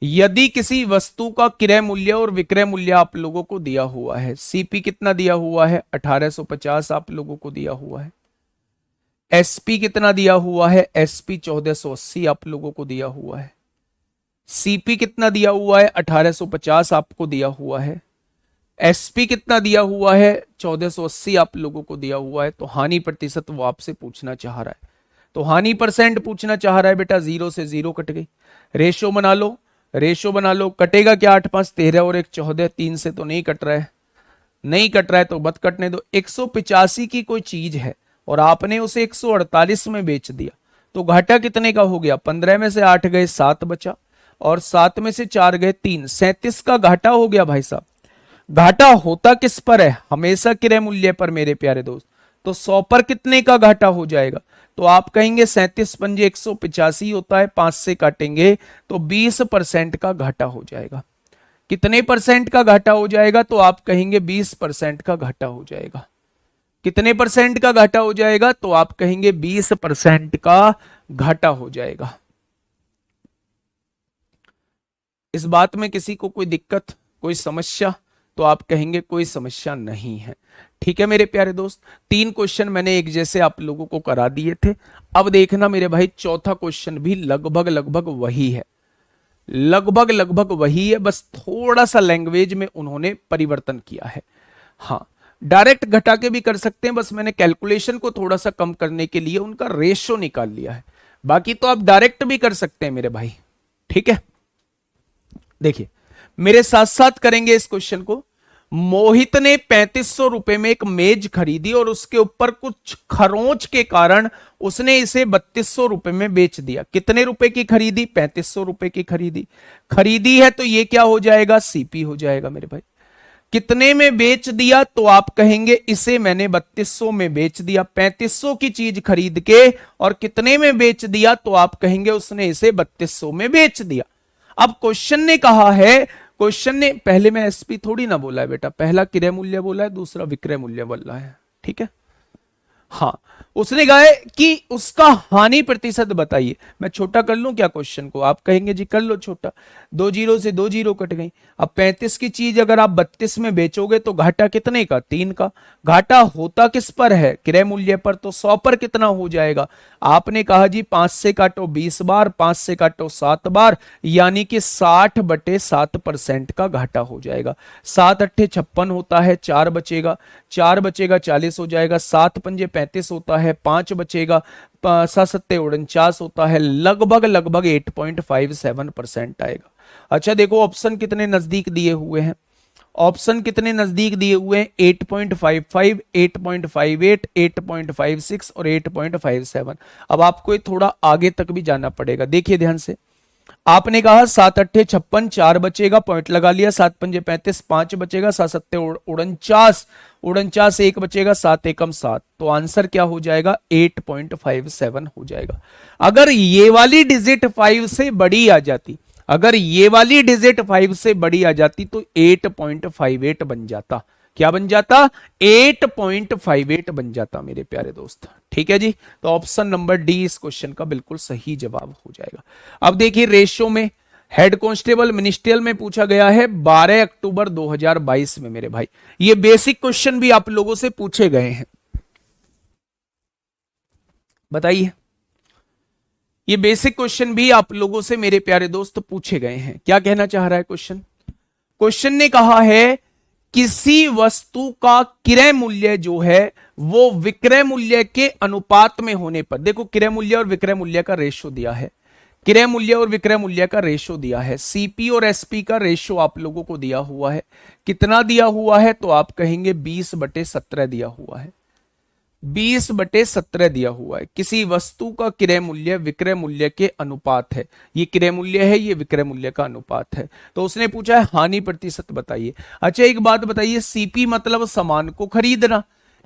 यदि किसी वस्तु का क्रय मूल्य और विक्रय मूल्य आप लोगों को दिया हुआ है, सीपी कितना दिया हुआ है? 1850 आप लोगों को दिया हुआ है। एसपी कितना दिया हुआ है? एसपी 1480 आप लोगों को दिया हुआ है। सीपी कितना दिया हुआ है? 1850 आपको दिया हुआ है। एसपी कितना दिया हुआ है? 1480 आप लोगों को दिया हुआ है। तो हानि प्रतिशत वो आपसे पूछना चाह रहा है। तो हानि परसेंट पूछना चाह रहा है बेटा। 0 से 0 कट गई। रेशो बना लो, रेशो बना लो। कटेगा क्या? 8 5 13 और 1 14। 3 से तो नहीं कट रहा है, नहीं कट रहा है तो मत कटने दो। 185 की कोई चीज है और आपने उसे 148 में बेच दिया तो घाटा कितने का हो गया? 15 में से 8 गए 7 बचा और 7 में से 4 गए 3, 37 का घाटा हो गया भाई साहब। घाटा होता किस पर है? हमेशा क्रय मूल्य पर मेरे प्यारे दोस्त। तो 100 पर कितने का घाटा हो जाएगा? तो आप कहेंगे 37 पंजे 185 होता है, 5 से काटेंगे तो 20% का घाटा हो जाएगा। कितने परसेंट का घाटा हो जाएगा? तो आप कहेंगे 20% का घाटा हो जाएगा। कितने परसेंट का घाटा हो जाएगा? तो आप कहेंगे 20% का घाटा हो जाएगा। इस बात में किसी को कोई दिक्कत, कोई समस्या? तो आप कहेंगे कोई समस्या नहीं है। ठीक है मेरे प्यारे दोस्त, 3 क्वेश्चन मैंने एक जैसे आप लोगों को करा दिए थे। अब देखना मेरे भाई, चौथा क्वेश्चन भी लगभग लगभग वही है, लगभग लगभग वही है, बस थोड़ा सा लैंग्वेज में उन्होंने परिवर्तन किया है। हाँ, डायरेक्ट घटा के भी कर सकते हैं, बस मैंने कैलकुलेशन को थोड़ा सा कम करने के लिए उनका रेशो निकाल लिया है। बाकी तो आप डायरेक्ट भी कर सकते हैं मेरे भाई। ठीक है, देखिए मेरे साथ साथ करेंगे इस क्वेश्चन को। मोहित ने 3500 रुपए में एक मेज खरीदी और उसके ऊपर कुछ खरोंच के कारण उसने इसे 3200 रुपए में बेच दिया। कितने रुपए की खरीदी? 3500 रुपए की खरीदी। खरीदी है तो ये क्या हो जाएगा? सीपी हो जाएगा मेरे भाई। कितने में बेच दिया? तो आप कहेंगे इसे मैंने 3200 में बेच दिया। 3500 की चीज खरीद के और कितने में बेच दिया? तो आप कहेंगे उसने इसे 3200 में बेच दिया। अब क्वेश्चन ने कहा है, क्वेश्चन ने, पहले मैं एसपी थोड़ी ना बोला है बेटा, पहला क्रय मूल्य बोला है, दूसरा विक्रय मूल्य बोला है। ठीक है, हाँ, उसने कहा है कि उसका हानि प्रतिशत बताइए। मैं छोटा कर लूं क्या क्वेश्चन को? आप कहेंगे जी कर लो छोटा। 2 जीरो से 2 जीरो कट गई। अब 35 की चीज अगर आप 32 में बेचोगे तो घाटा कितने का? 3 का। घाटा होता किस पर है? क्रय मूल्य पर। तो 100 पर कितना हो जाएगा? आपने कहा जी 5 से काटो 20 बार, 5 से काटो 7 बार, यानी कि 60/7% का घाटा हो जाएगा। 7 अट्ठे 56 होता है, 4 बचेगा, 4 बचेगा 40 हो जाएगा, 7 पंजे 35 होता है, 5 बचेगा, 7 सत्ते 49 होता है, लगभग लगभग 8.57% आएगा। अच्छा देखो ऑप्शन कितने नजदीक दिए हुए हैं, ऑप्शन कितने नजदीक दिए हुए हैं? 8.55, 8.58, 8.56 और 8.57। अब आपको ये थोड़ा आगे तक भी जाना पड़ेगा। देखिए ध्यान से, आपने कहा 7 अट्ठे 56, 4 बचेगा, पॉइंट लगा लिया, 7 पंजे 35, 5 बचेगा, 7 सत्ते 49, 49 1 बचेगा, 7 एकम 7। तो आंसर क्या हो जाएगा? 8.57 हो जाएगा। अगर ये वाली डिजिट 5 से बड़ी आ जाती, अगर ये वाली डिजिट 5 से बड़ी आ जाती तो 8.58 बन जाता। क्या बन जाता? 8.58 बन जाता मेरे प्यारे दोस्त। ठीक है जी, तो ऑप्शन नंबर डी इस क्वेश्चन का बिल्कुल सही जवाब हो जाएगा। अब देखिए रेशियो में, हेड कांस्टेबल मिनिस्ट्रियल में पूछा गया है 12 अक्टूबर 2022 में मेरे भाई। ये बेसिक क्वेश्चन भी आप लोगों से पूछे गए हैं, बताइए। ये बेसिक क्वेश्चन भी आप लोगों से मेरे प्यारे दोस्त पूछे गए हैं। क्या कहना चाह रहा है क्वेश्चन? क्वेश्चन ने कहा है किसी वस्तु का क्रय मूल्य जो है वो विक्रय मूल्य के अनुपात में होने पर, देखो क्रय मूल्य और विक्रय मूल्य का रेशो दिया है, क्रय मूल्य और विक्रय मूल्य का रेशो दिया है, सीपी और एसपी का रेशो आप लोगों को दिया हुआ है। कितना दिया हुआ है? तो आप कहेंगे 20/17 दिया हुआ है। 20/17 दिया हुआ है। किसी वस्तु का क्रय मूल्य विक्रय मूल्य के अनुपात है। ये क्रय मूल्य है, ये विक्रय मूल्य का अनुपात है। तो उसने पूछा है हानि प्रतिशत बताइए। अच्छा एक बात बताइए, सीपी मतलब सामान को खरीदना,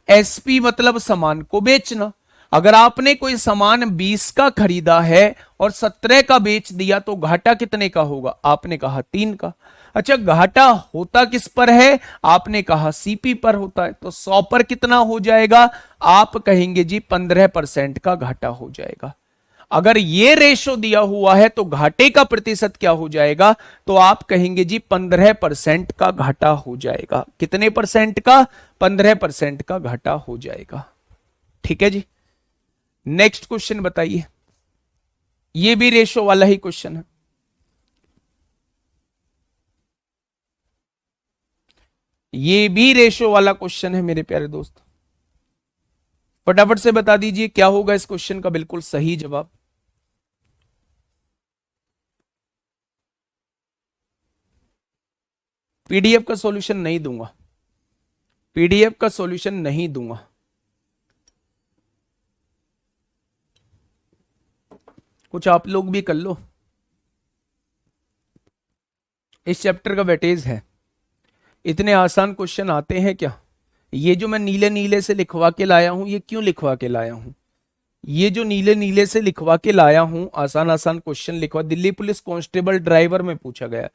एसपी मतलब सामान को बेचना। अगर आपने कोई सामान 20 का खरीदा है और 17 का बेच दिया तो घाटा कितने का होगा? आपने कहा 3 का। अच्छा घाटा होता किस पर है? आपने कहा सीपी पर होता है। तो 100 पर कितना हो जाएगा? आप कहेंगे जी 15% का घाटा हो जाएगा। अगर ये रेशो दिया हुआ है तो घाटे का प्रतिशत क्या हो जाएगा? तो आप कहेंगे जी 15% का घाटा हो जाएगा। कितने परसेंट का? 15% का घाटा हो जाएगा। ठीक है जी। नेक्स्ट क्वेश्चन बताइए। ये भी रेशो वाला ही क्वेश्चन है। ये भी रेशो वाला क्वेश्चन है मेरे प्यारे दोस्त। फटाफट से बता दीजिए क्या होगा इस क्वेश्चन का बिल्कुल सही जवाब। पीडीएफ का सॉल्यूशन नहीं दूंगा, पीडीएफ का सॉल्यूशन नहीं दूंगा। कुछ आप लोग भी कर लो, इस चैप्टर का वेटेज है। इतने आसान क्वेश्चन आते हैं क्या? ये जो मैं नीले नीले से लिखवा के लाया हूं, ये क्यों लिखवा के लाया हूं? ये जो नीले नीले से लिखवा के लाया हूं, आसान आसान क्वेश्चन लिखवा, दिल्ली पुलिस कांस्टेबल ड्राइवर में पूछा गया।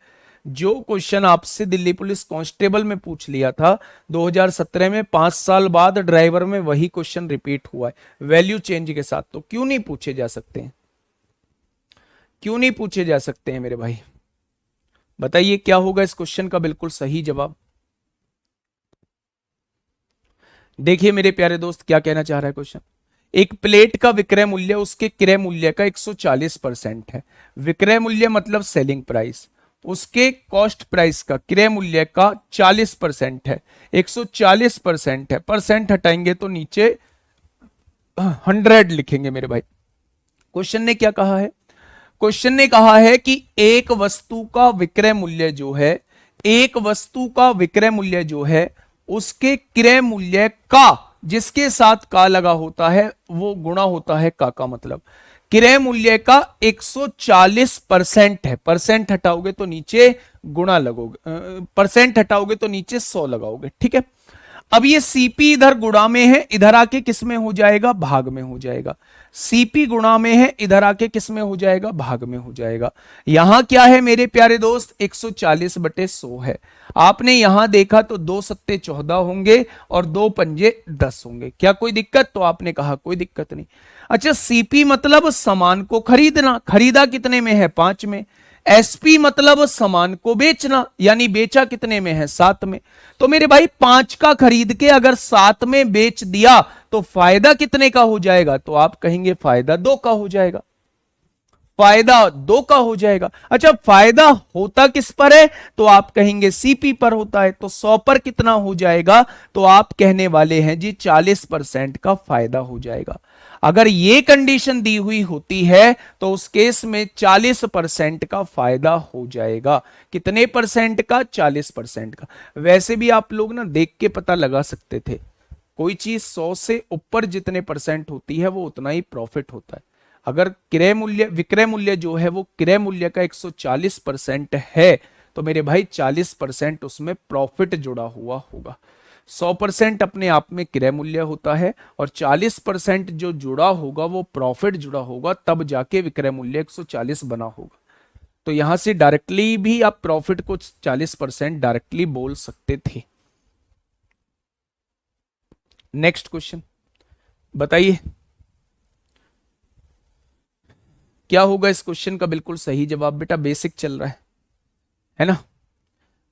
जो क्वेश्चन आपसे दिल्ली पुलिस कांस्टेबल में पूछ लिया था 2017 में, 5 साल बाद ड्राइवर में वही क्वेश्चन रिपीट हुआ है वैल्यू चेंज के साथ। तो क्यों नहीं पूछे जा सकते हैं? क्यों नहीं पूछे जा सकते हैं मेरे भाई? बताइए क्या होगा इस क्वेश्चन का बिल्कुल सही जवाब। देखिए मेरे प्यारे दोस्त क्या कहना चाह रहा है क्वेश्चन। एक प्लेट का विक्रय मूल्य उसके क्रय मूल्य का 140% है। विक्रय मूल्य मतलब सेलिंग प्राइस, उसके कॉस्ट प्राइस का क्रय मूल्य का 40% है। 140% है, परसेंट हटाएंगे तो नीचे 100 लिखेंगे मेरे भाई। क्वेश्चन ने क्या कहा है? क्वेश्चन ने कहा है कि एक वस्तु का विक्रय मूल्य जो है, एक वस्तु का विक्रय मूल्य जो है उसके क्रय मूल्य का, जिसके साथ का लगा होता है वो गुणा होता है का मतलब क्रय मूल्य का 140% है। परसेंट हटाओगे तो नीचे गुणा लगोगे, परसेंट हटाओगे तो नीचे 100 लगाओगे। ठीक है। अब ये सीपी इधर गुणा में है, इधर आके किस में हो जाएगा? भाग में हो जाएगा। सीपी गुणा में है, इधर आके किस में हो जाएगा? भाग में हो जाएगा। यहां क्या है मेरे प्यारे दोस्त? 140/100 है। आपने यहां देखा तो 2 सत्ते 14 होंगे और 2 पंजे 10 होंगे। क्या कोई दिक्कत? तो आपने कहा कोई दिक्कत नहीं। अच्छा सीपी मतलब सामान को खरीदना, खरीदा कितने में है? 5 में। एसपी मतलब सामान को बेचना, यानी बेचा कितने में है? 7 में। तो मेरे भाई 5 का खरीद के अगर 7 में बेच दिया तो फायदा कितने का हो जाएगा? तो आप कहेंगे फायदा 2 का हो जाएगा। फायदा 2 का हो जाएगा। अच्छा फायदा होता किस पर है? तो आप कहेंगे सीपी पर होता है। तो 100 पर कितना हो जाएगा? तो आप कहने वाले हैं जी 40% का फायदा हो जाएगा। अगर ये कंडीशन दी हुई होती है तो उस केस में 40% का फायदा हो जाएगा। कितने परसेंट का? 40% का। वैसे भी आप लोग ना देख के पता लगा सकते थे, कोई चीज 100 से ऊपर जितने परसेंट होती है वो उतना ही प्रॉफिट होता है। अगर क्रय मूल्य विक्रय मूल्य जो है वो क्रय मूल्य का 140% है तो मेरे भाई 40% उसमें प्रॉफिट जुड़ा हुआ होगा। 100% अपने आप में क्रय मूल्य होता है और 40% जो जुड़ा होगा वो प्रॉफिट जुड़ा होगा, तब जाके विक्रय मूल्य 140 बना होगा। तो यहां से डायरेक्टली भी आप प्रॉफिट को 40% डायरेक्टली बोल सकते थे। नेक्स्ट क्वेश्चन बताइए क्या होगा इस क्वेश्चन का बिल्कुल सही जवाब। बेटा बेसिक चल रहा है ना?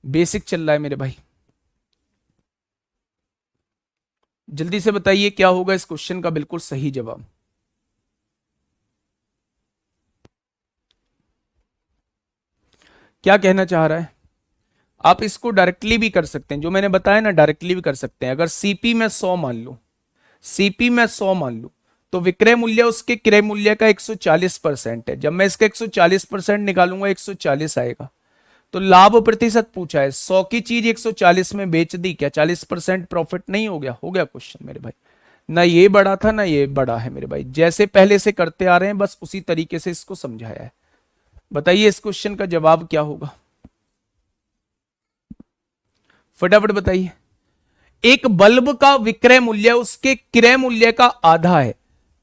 बेसिक चल रहा है मेरे भाई। जल्दी से बताइए क्या होगा इस क्वेश्चन का बिल्कुल सही जवाब। क्या कहना चाह रहा है? आप इसको डायरेक्टली भी कर सकते हैं, जो मैंने बताया ना डायरेक्टली भी कर सकते हैं। अगर सीपी में 100 मान लो, सीपी में 100 मान लो तो विक्रय मूल्य उसके क्रय मूल्य का 140% है। जब मैं इसका 140% निकालूंगा 140 आएगा। तो लाभ प्रतिशत पूछा है, 100 की चीज 140 में बेच दी, क्या 40% प्रॉफिट नहीं हो गया? हो गया क्वेश्चन मेरे भाई। ना ये बड़ा था ना ये बड़ा है मेरे भाई, जैसे पहले से करते आ रहे हैं बस उसी तरीके से इसको समझाया है। बताइए इस क्वेश्चन का जवाब क्या होगा, फटाफट बताइए। एक बल्ब का विक्रय मूल्य उसके क्रय मूल्य का आधा है,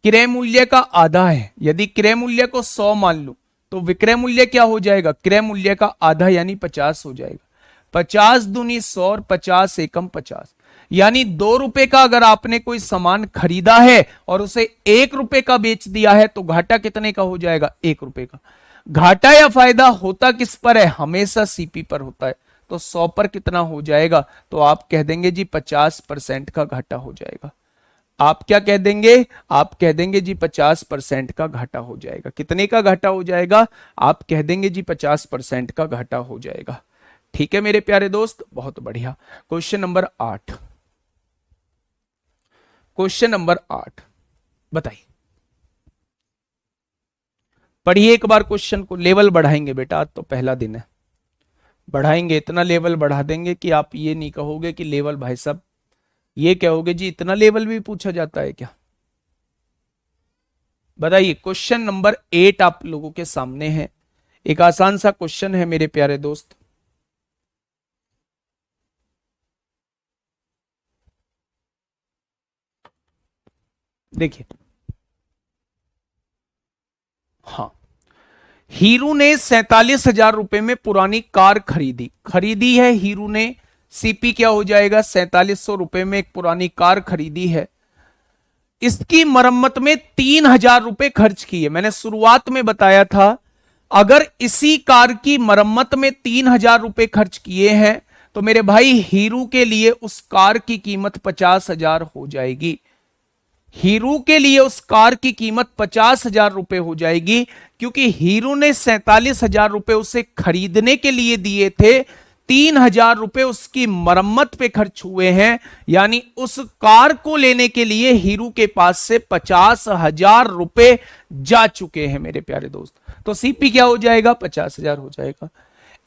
क्रय मूल्य का आधा है। यदि क्रय मूल्य को 100 मान लो तो विक्रय मूल्य क्या हो जाएगा? क्रय मूल्य का आधा यानी 50 हो जाएगा। 50 दूनी 100 और 50 एकम 50, यानी 2 रुपए का अगर आपने कोई सामान खरीदा है और उसे 1 रुपए का बेच दिया है तो घाटा कितने का हो जाएगा? 1 रुपए का। घाटा या फायदा होता किस पर है? हमेशा सीपी पर होता है। तो 100 पर कितना हो जाएगा? तो आप कह देंगे जी 50% का घाटा हो जाएगा। आप क्या कह देंगे? आप कह देंगे जी 50% का घाटा हो जाएगा। कितने का घाटा हो जाएगा? आप कह देंगे जी 50% का घाटा हो जाएगा। ठीक है मेरे प्यारे दोस्त, बहुत बढ़िया। क्वेश्चन नंबर 8, क्वेश्चन नंबर 8 बताइए, पढ़िए एक बार क्वेश्चन को। लेवल बढ़ाएंगे बेटा, आज तो पहला दिन है, बढ़ाएंगे, इतना लेवल बढ़ा देंगे कि आप ये नहीं कहोगे कि लेवल भाई साहब, ये कहोगे जी इतना लेवल भी पूछा जाता है क्या। बताइए क्वेश्चन नंबर 8 आप लोगों के सामने है। एक आसान सा क्वेश्चन है मेरे प्यारे दोस्त। देखिए, हाँ, हीरू ने 47,000 रुपए में पुरानी कार खरीदी, खरीदी है हीरू ने। सीपी क्या हो जाएगा? 4700 रुपए में एक पुरानी कार खरीदी है। इसकी मरम्मत में 3,000 रुपए खर्च किए। मैंने शुरुआत में बताया था अगर इसी कार की मरम्मत में 3,000 रुपए खर्च किए हैं तो मेरे भाई हीरू के लिए उस कार की कीमत 50,000 हो जाएगी। हीरू के लिए उस कार की कीमत 50,000 रुपए हो जाएगी, क्योंकि हीरू ने 47,000 रुपए उसे खरीदने के लिए दिए थे, 3,000 रुपए उसकी मरम्मत पे खर्च हुए हैं। यानी उस कार को लेने के लिए हीरू के पास से 50,000 रुपए जा चुके हैं मेरे प्यारे दोस्त। तो सीपी क्या हो जाएगा? 50,000 हो जाएगा।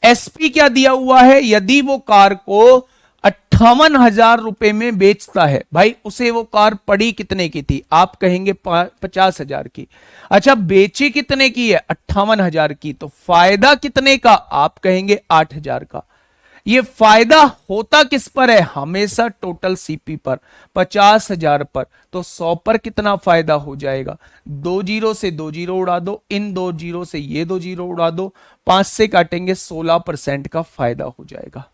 एसपी क्या दिया हुआ है? यदि वो कार को 58,000 रुपए में बेचता है, भाई उसे वो कार पड़ी कितने की थी? आप कहेंगे 50,000 की। अच्छा, बेची कितने की है? 58,000 की। तो फायदा कितने का? आप कहेंगे 8,000 का। ये फायदा होता किस पर है? हमेशा टोटल सीपी पर, 50,000 पर। तो 100 पर कितना फायदा हो जाएगा? 2 जीरो से 2 जीरो उड़ा दो, इन 2 जीरो से ये 2 जीरो उड़ा दो, 5 से काटेंगे 16% का फायदा हो जाएगा।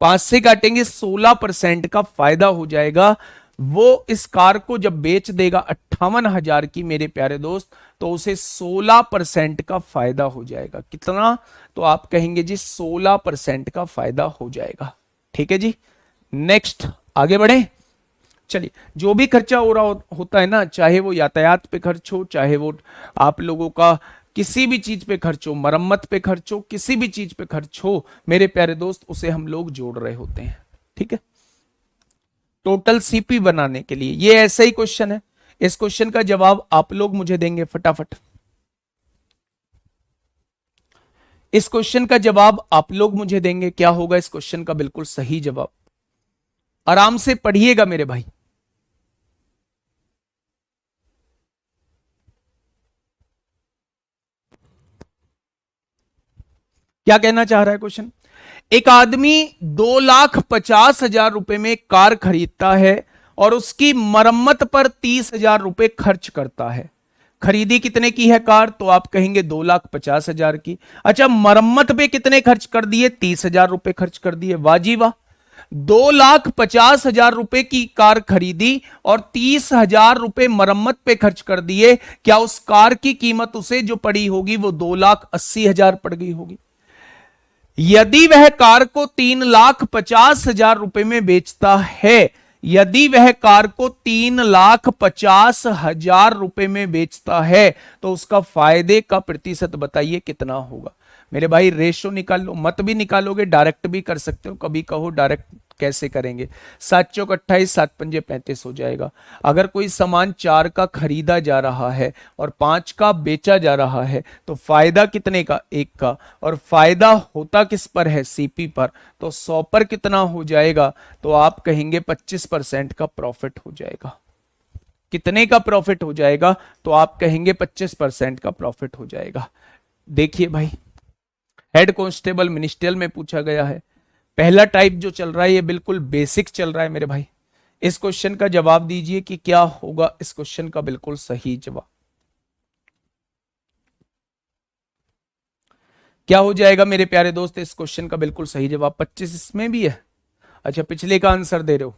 5 से काटेंगे 16% का फायदा हो जाएगा। वो इस कार को जब बेच देगा 58,000 की मेरे प्यारे दोस्त, तो उसे 16% का फायदा हो जाएगा। कितना? तो आप कहेंगे जी 16% का फायदा हो जाएगा। ठीक है जी, नेक्स्ट आगे बढ़े। चलिए, जो भी खर्चा हो रहा होता है ना, चाहे वो यातायात पे खर्च हो, चाहे वो आप लोगों का किसी भी चीज पे खर्च हो, मरम्मत पे खर्च हो, किसी भी चीज पे खर्च हो मेरे प्यारे दोस्त, उसे हम लोग जोड़ रहे होते हैं। ठीक है, टोटल सीपी बनाने के लिए ये ऐसा ही क्वेश्चन है। इस क्वेश्चन का जवाब आप लोग मुझे देंगे फटाफट। इस क्वेश्चन का जवाब आप लोग मुझे देंगे। क्या होगा इस क्वेश्चन का बिल्कुल सही जवाब? आराम से पढ़िएगा मेरे भाई। क्या कहना चाह रहा है क्वेश्चन? एक आदमी 2,50,000 रुपए में कार खरीदता है और उसकी मरम्मत पर 30,000 रुपए खर्च करता है। खरीदी कितने की है कार? तो आप कहेंगे 2,50,000 की। अच्छा, मरम्मत पे कितने खर्च कर दिए? 30,000 रुपए खर्च कर दिए। वाजी वाह, 2,50,000 रुपए की कार खरीदी और 30,000 रुपए मरम्मत पे खर्च कर दिए। क्या उस कार की कीमत उसे जो पड़ी होगी वो 2,80,000 पड़ गई होगी? यदि वह कार को 3,50,000 रुपए में बेचता है, यदि वह कार को 3,50,000 रुपए में बेचता है, तो उसका फायदे का प्रतिशत बताइए कितना होगा? मेरे भाई रेशो निकाल लो, मत भी निकालोगे डायरेक्ट भी कर सकते हो, कभी कहो डायरेक्ट कैसे करेंगे? 7 चौक 28, 7 पंजे 35 हो जाएगा। अगर कोई सामान 4 का खरीदा जा रहा है और 5 का बेचा जा रहा है तो फायदा कितने का? 1 का। और फायदा होता किस पर है? सीपी पर। तो 100 पर कितना हो जाएगा? तो आप कहेंगे 25% का प्रॉफिट हो जाएगा। कितने का प्रॉफिट हो जाएगा? तो आप कहेंगे 25% का प्रॉफिट हो जाएगा। देखिए भाई, हेड कांस्टेबल मिनिस्ट्रियल में पूछा गया है। पहला टाइप जो चल रहा है ये बिल्कुल बेसिक चल रहा है मेरे भाई। इस क्वेश्चन का जवाब दीजिए कि क्या होगा इस क्वेश्चन का बिल्कुल सही जवाब। क्या हो जाएगा मेरे प्यारे दोस्त इस क्वेश्चन का बिल्कुल सही जवाब? 25 इसमें भी है। अच्छा, पिछले का आंसर दे रहे हो,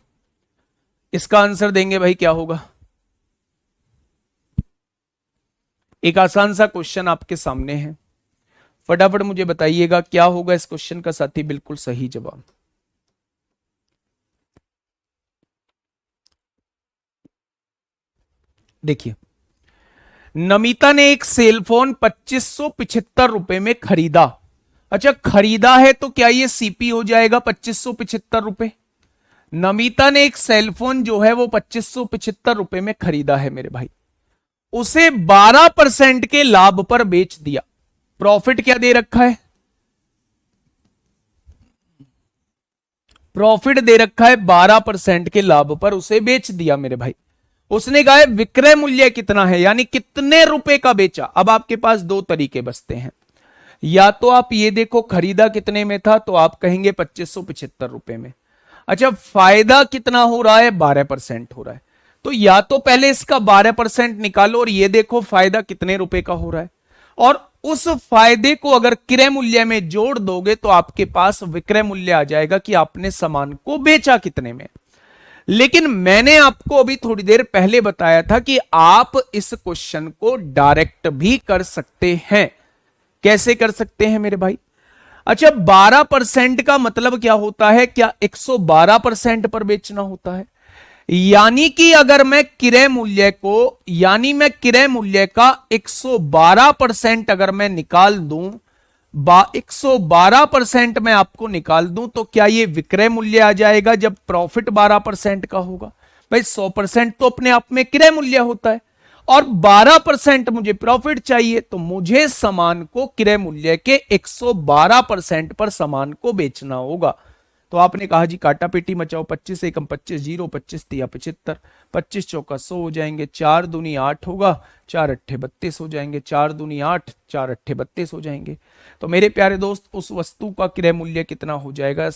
इसका आंसर देंगे भाई, क्या होगा? एक आसान सा क्वेश्चन आपके सामने है, फटाफट मुझे बताइएगा क्या होगा इस क्वेश्चन का साथी बिल्कुल सही जवाब। देखिए, नमिता ने एक सेलफोन 2575 में खरीदा। अच्छा, खरीदा है तो क्या ये सीपी हो जाएगा 2575? नमिता ने एक सेलफोन जो है वो 2575 में खरीदा है मेरे भाई, उसे 12% के लाभ पर बेच दिया। प्रॉफिट क्या दे रखा है? प्रॉफिट दे रखा है 12% के लाभ पर उसे बेच दिया मेरे भाई। उसने कहा है विक्रय मूल्य कितना है, यानी कितने रुपए का बेचा। अब आपके पास दो तरीके बचते हैं, या तो आप ये देखो खरीदा कितने में था, तो आप कहेंगे 2575 में। अच्छा, फायदा कितना हो रहा है? 12% हो रहा है। तो या तो पहले इसका 12% निकालो और ये देखो फायदा कितने रुपए का हो रहा है, और उस फायदे को अगर क्रय मूल्य में जोड़ दोगे तो आपके पास विक्रय मूल्य आ जाएगा कि आपने सामान को बेचा कितने में। लेकिन मैंने आपको अभी थोड़ी देर पहले बताया था कि आप इस क्वेश्चन को डायरेक्ट भी कर सकते हैं। कैसे कर सकते हैं मेरे भाई? अच्छा, 12% का मतलब क्या होता है? क्या 112% पर बेचना होता है? यानी कि अगर मैं क्रय मूल्य को, यानी मैं क्रय मूल्य का 112% अगर मैं निकाल दूं, 112% मैं आपको निकाल दूं, तो क्या ये विक्रय मूल्य आ जाएगा जब प्रॉफिट 12% का होगा? भाई 100% तो अपने आप में क्रय मूल्य होता है, और 12% मुझे प्रॉफिट चाहिए, तो मुझे सामान को क्रय मूल्य के 112% पर सामान को बेचना होगा। तो आपने कहा जी काटा पेटी मचाओ, 25 एकम 25, 0 25 तिया 75, 25 चौका 100 हो जाएंगे, 4 दूनी 8 होगा, 4 अट्ठे 32 हो जाएंगे, 4 दूनी 8, 4 अट्ठे 32 हो जाएंगे। तो मेरे प्यारे दोस्त, उस वस्तु का क्रय मूल्य कितना हो जाएगा?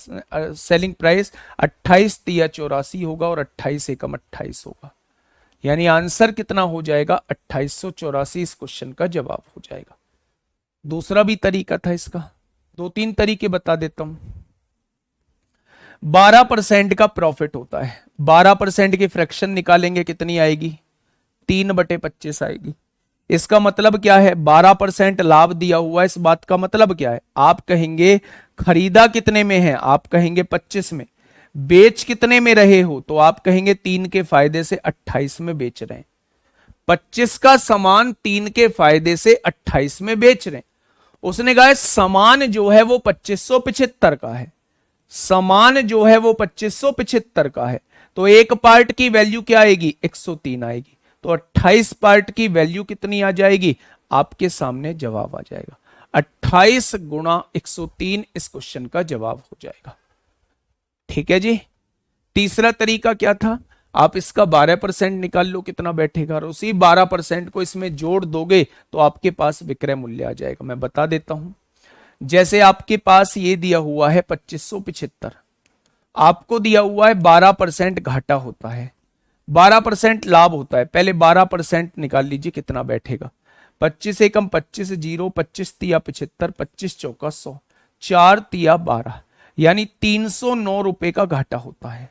सेलिंग प्राइस 28 तिया 84 होगा, और 28 एकम 28 होगा। यानी आंसर कितना हो जाएगा? 2884 इस क्वेश्चन का जवाब हो जाएगा। दूसरा भी तरीका था इसका, 2-3 तरीके बता देता हूं। 12% का प्रॉफिट होता है, 12% की फ्रैक्शन निकालेंगे कितनी आएगी? 3/25 आएगी। इसका मतलब क्या है? 12% लाभ दिया हुआ है, इस बात का मतलब क्या है? आप कहेंगे खरीदा कितने में है? आप कहेंगे 25 में। बेच कितने में रहे हो? तो आप कहेंगे 3 के फायदे से 28 में बेच रहे हैं। 25 का सामान 3 के फायदे से 28 में बेच रहे हैं। उसने कहा सामान जो है वो 2575 का है, सामान जो है वो 2575 का है, तो एक पार्ट की वैल्यू क्या आएगी? 103 आएगी। तो 28 पार्ट की वैल्यू कितनी आ जाएगी? आपके सामने जवाब आ जाएगा 28 गुणा 103 इस क्वेश्चन का जवाब हो जाएगा। ठीक है जी। तीसरा तरीका क्या था? आप इसका 12% निकाल लो कितना बैठेगा, और उसी 12% को इसमें जोड़ दोगे तो आपके पास विक्रय मूल्य आ जाएगा। मैं बता देता हूं, जैसे आपके पास ये दिया हुआ है 2575, आपको दिया हुआ है 12% घाटा होता है, 12% लाभ होता है। पहले 12% निकाल लीजिए कितना बैठेगा। 25 एकम 25, 0 25 तिया 75, 25 चौका 100, 4 तिया 12, यानी 309 रुपए का घाटा होता है।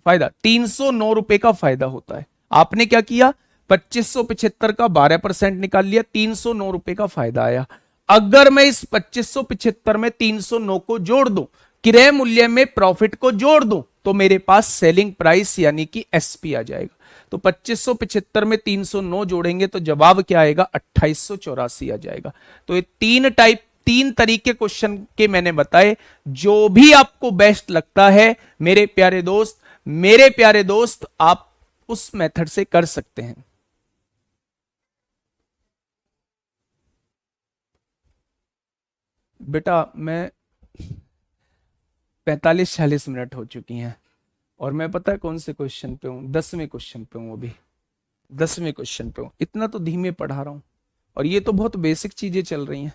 फायदा 309 रुपए का फायदा होता है। आपने क्या किया? 2575 का 12% निकाल लिया, 309 रुपए का फायदा आया। अगर मैं इस 2575 में 309 को जोड़ दूं, क्रय मूल्य में प्रॉफिट को जोड़ दूं, तो मेरे पास सेलिंग प्राइस यानी कि एसपी आ जाएगा। तो 2575 में 309 जोड़ेंगे तो जवाब क्या आएगा? 2884 आ जाएगा। तो ये 3 टाइप 3 तरीके क्वेश्चन के मैंने बताए, जो भी आपको बेस्ट लगता है मेरे प्यारे दोस्त आप उस मेथड से कर सकते हैं। बेटा मैं 45-40 मिनट हो चुकी हैं और मैं पता है कौन से क्वेश्चन पे हूं, 10वें क्वेश्चन पे हूं, अभी 10वें क्वेश्चन पे हूं। इतना तो धीमे पढ़ा रहा हूं और ये तो बहुत बेसिक चीजें चल रही हैं,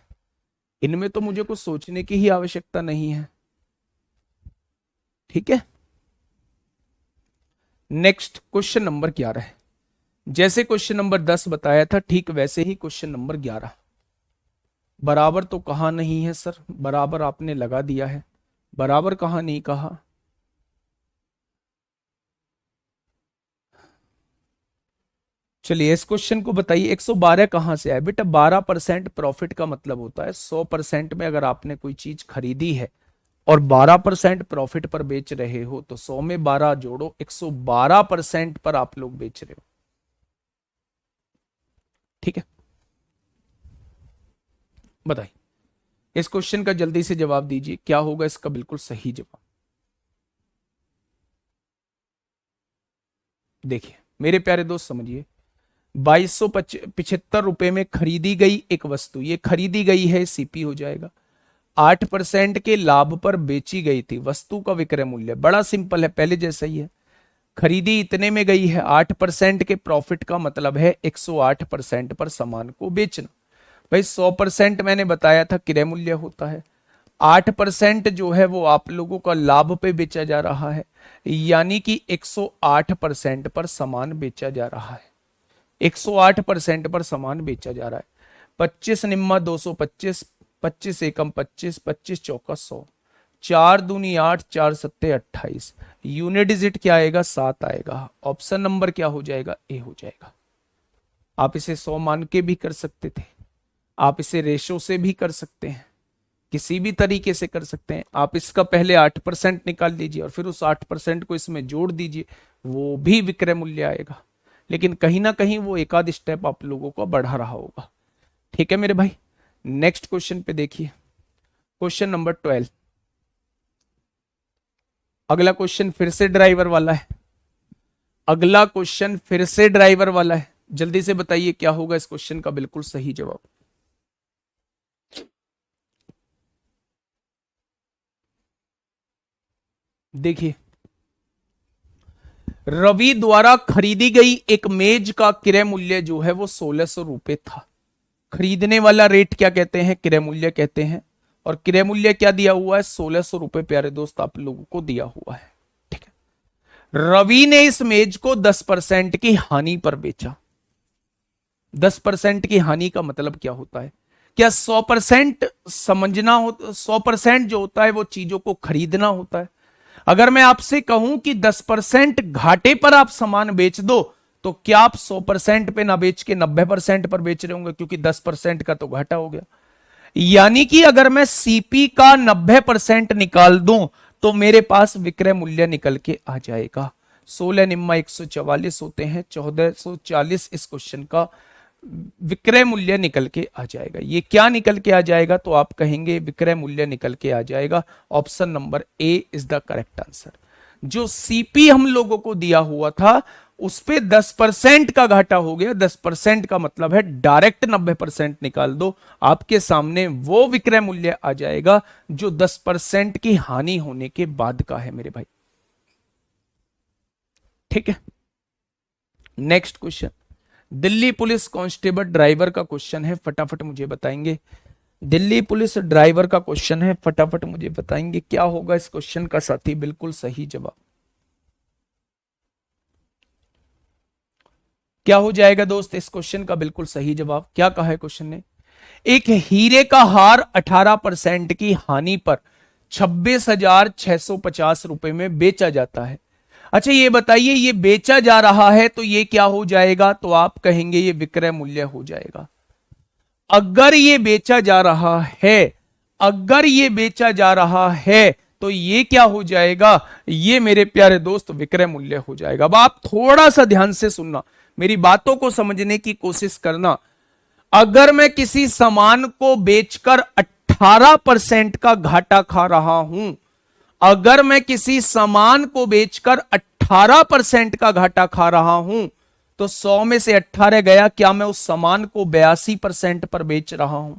इनमें तो मुझे कुछ सोचने की ही आवश्यकता नहीं है। ठीक है, नेक्स्ट क्वेश्चन नंबर 11 है। जैसे क्वेश्चन नंबर 10 बताया था ठीक वैसे ही क्वेश्चन नंबर 11। बराबर तो कहा नहीं है सर, बराबर आपने लगा दिया है, बराबर कहा नहीं कहा। चलिए इस क्वेश्चन को बताइए, 112 कहां से आया? बेटा 12% प्रॉफिट का मतलब होता है 100% में अगर आपने कोई चीज खरीदी है और 12% प्रॉफिट पर बेच रहे हो तो 100 में 12 जोड़ो, 112% पर आप लोग बेच रहे हो। ठीक है, बताइए इस क्वेश्चन का जल्दी से जवाब दीजिए, क्या होगा इसका बिल्कुल सही जवाब? देखिए मेरे प्यारे दोस्त समझिए, 2275 रुपए में खरीदी गई एक वस्तु, ये खरीदी गई है सीपी हो जाएगा, 8% के लाभ पर बेची गई थी। वस्तु का विक्रय मूल्य बड़ा सिंपल है, पहले जैसा ही है, खरीदी इतने में गई है, 8% के प्रॉफिट का मतलब है 108% पर सामान को बेचना। भाई 100% मैंने बताया था क्रय मूल्य होता है, 8% जो है वो आप लोगों का लाभ पे बेचा जा रहा है, यानी कि 108% पर सामान बेचा जा रहा है, 108% पर सामान बेचा जा रहा है। 25 निम्मा 225, 25 एकम 25, 25 चौका 100, 4 दूनी 8, 4 सत्ते 28, यूनिट डिजिट क्या आएगा? 7 आएगा। ऑप्शन नंबर क्या हो जाएगा? ए हो जाएगा। आप इसे 100 मान के भी कर सकते थे, आप इसे रेशो से भी कर सकते हैं, किसी भी तरीके से कर सकते हैं। आप इसका पहले 8% निकाल लीजिए और फिर उस 8% को इसमें जोड़ दीजिए, वो भी विक्रय मूल्य आएगा, लेकिन कहीं ना कहीं वो एक आध स्टेप आप लोगों को बढ़ा रहा होगा। ठीक है मेरे भाई, नेक्स्ट क्वेश्चन पे देखिए, क्वेश्चन नंबर 12। अगला क्वेश्चन फिर से ड्राइवर वाला है, अगला क्वेश्चन फिर से ड्राइवर वाला है। जल्दी से बताइए क्या होगा इस क्वेश्चन का बिल्कुल सही जवाब? देखिए, रवि द्वारा खरीदी गई एक मेज का क्रय मूल्य जो है वो 1600 रुपए था। खरीदने वाला रेट क्या कहते हैं? क्रय मूल्य कहते हैं। और क्रय मूल्य क्या दिया हुआ है? 1600 रुपए प्यारे दोस्त आप लोगों को दिया हुआ है। ठीक है, रवि ने इस मेज को 10% की हानि पर बेचा। 10% की हानि का मतलब क्या होता है? क्या 100% समझना हो? 100% जो होता है वो चीजों को खरीदना होता है। अगर मैं आपसे कहूं कि 10% घाटे पर आप सामान बेच दो, तो क्या आप 100% पे ना बेच के 90% पर बेच रहे होंगे? क्योंकि 10% का तो घाटा हो गया। यानी कि अगर मैं सीपी का 90% निकाल दूं तो मेरे पास विक्रय मूल्य निकल के आ जाएगा। 16 निम्मा 144 होते हैं, 1440 इस क्वेश्चन का विक्रय मूल्य निकल के आ जाएगा। ये क्या निकल के आ जाएगा? तो आप कहेंगे विक्रय मूल्य निकल के आ जाएगा। Option number A is the correct answer. जो सीपी हम लोगों को दिया हुआ था उस पे 10% का घाटा हो गया। 10% का मतलब है डायरेक्ट 90% निकाल दो, आपके सामने वो विक्रय मूल्य आ जाएगा जो 10% की हानि होने के बाद का है मेरे भाई। ठीक है, next question Delhi police constable driver का क्वेश्चन है, फटाफट मुझे बताएंगे। दिल्ली पुलिस ड्राइवर का क्वेश्चन है, फटाफट मुझे बताएंगे क्या होगा इस क्वेश्चन का साथी बिल्कुल सही जवाब? क्या हो जाएगा दोस्त इस क्वेश्चन का बिल्कुल सही जवाब? क्या कहा है क्वेश्चन ने? एक हीरे का हार 18% की हानि पर 26,650 रुपए में बेचा जाता है। अच्छा ये बताइए, ये बेचा जा रहा है तो ये क्या हो जाएगा? तो आप कहेंगे ये विक्रय मूल्य हो जाएगा। अगर ये बेचा जा रहा है, अगर ये बेचा जा रहा है तो ये क्या हो जाएगा? ये मेरे प्यारे दोस्त विक्रय मूल्य हो जाएगा। अब आप थोड़ा सा ध्यान से सुनना, मेरी बातों को समझने की कोशिश करना। अगर मैं किसी सामान को बेचकर 18% का घाटा खा रहा हूं। अगर मैं किसी सामान को बेचकर 18% का घाटा खा रहा हूं तो 100 में से 18 गया, क्या मैं उस सामान को 82% पर बेच रहा हूं?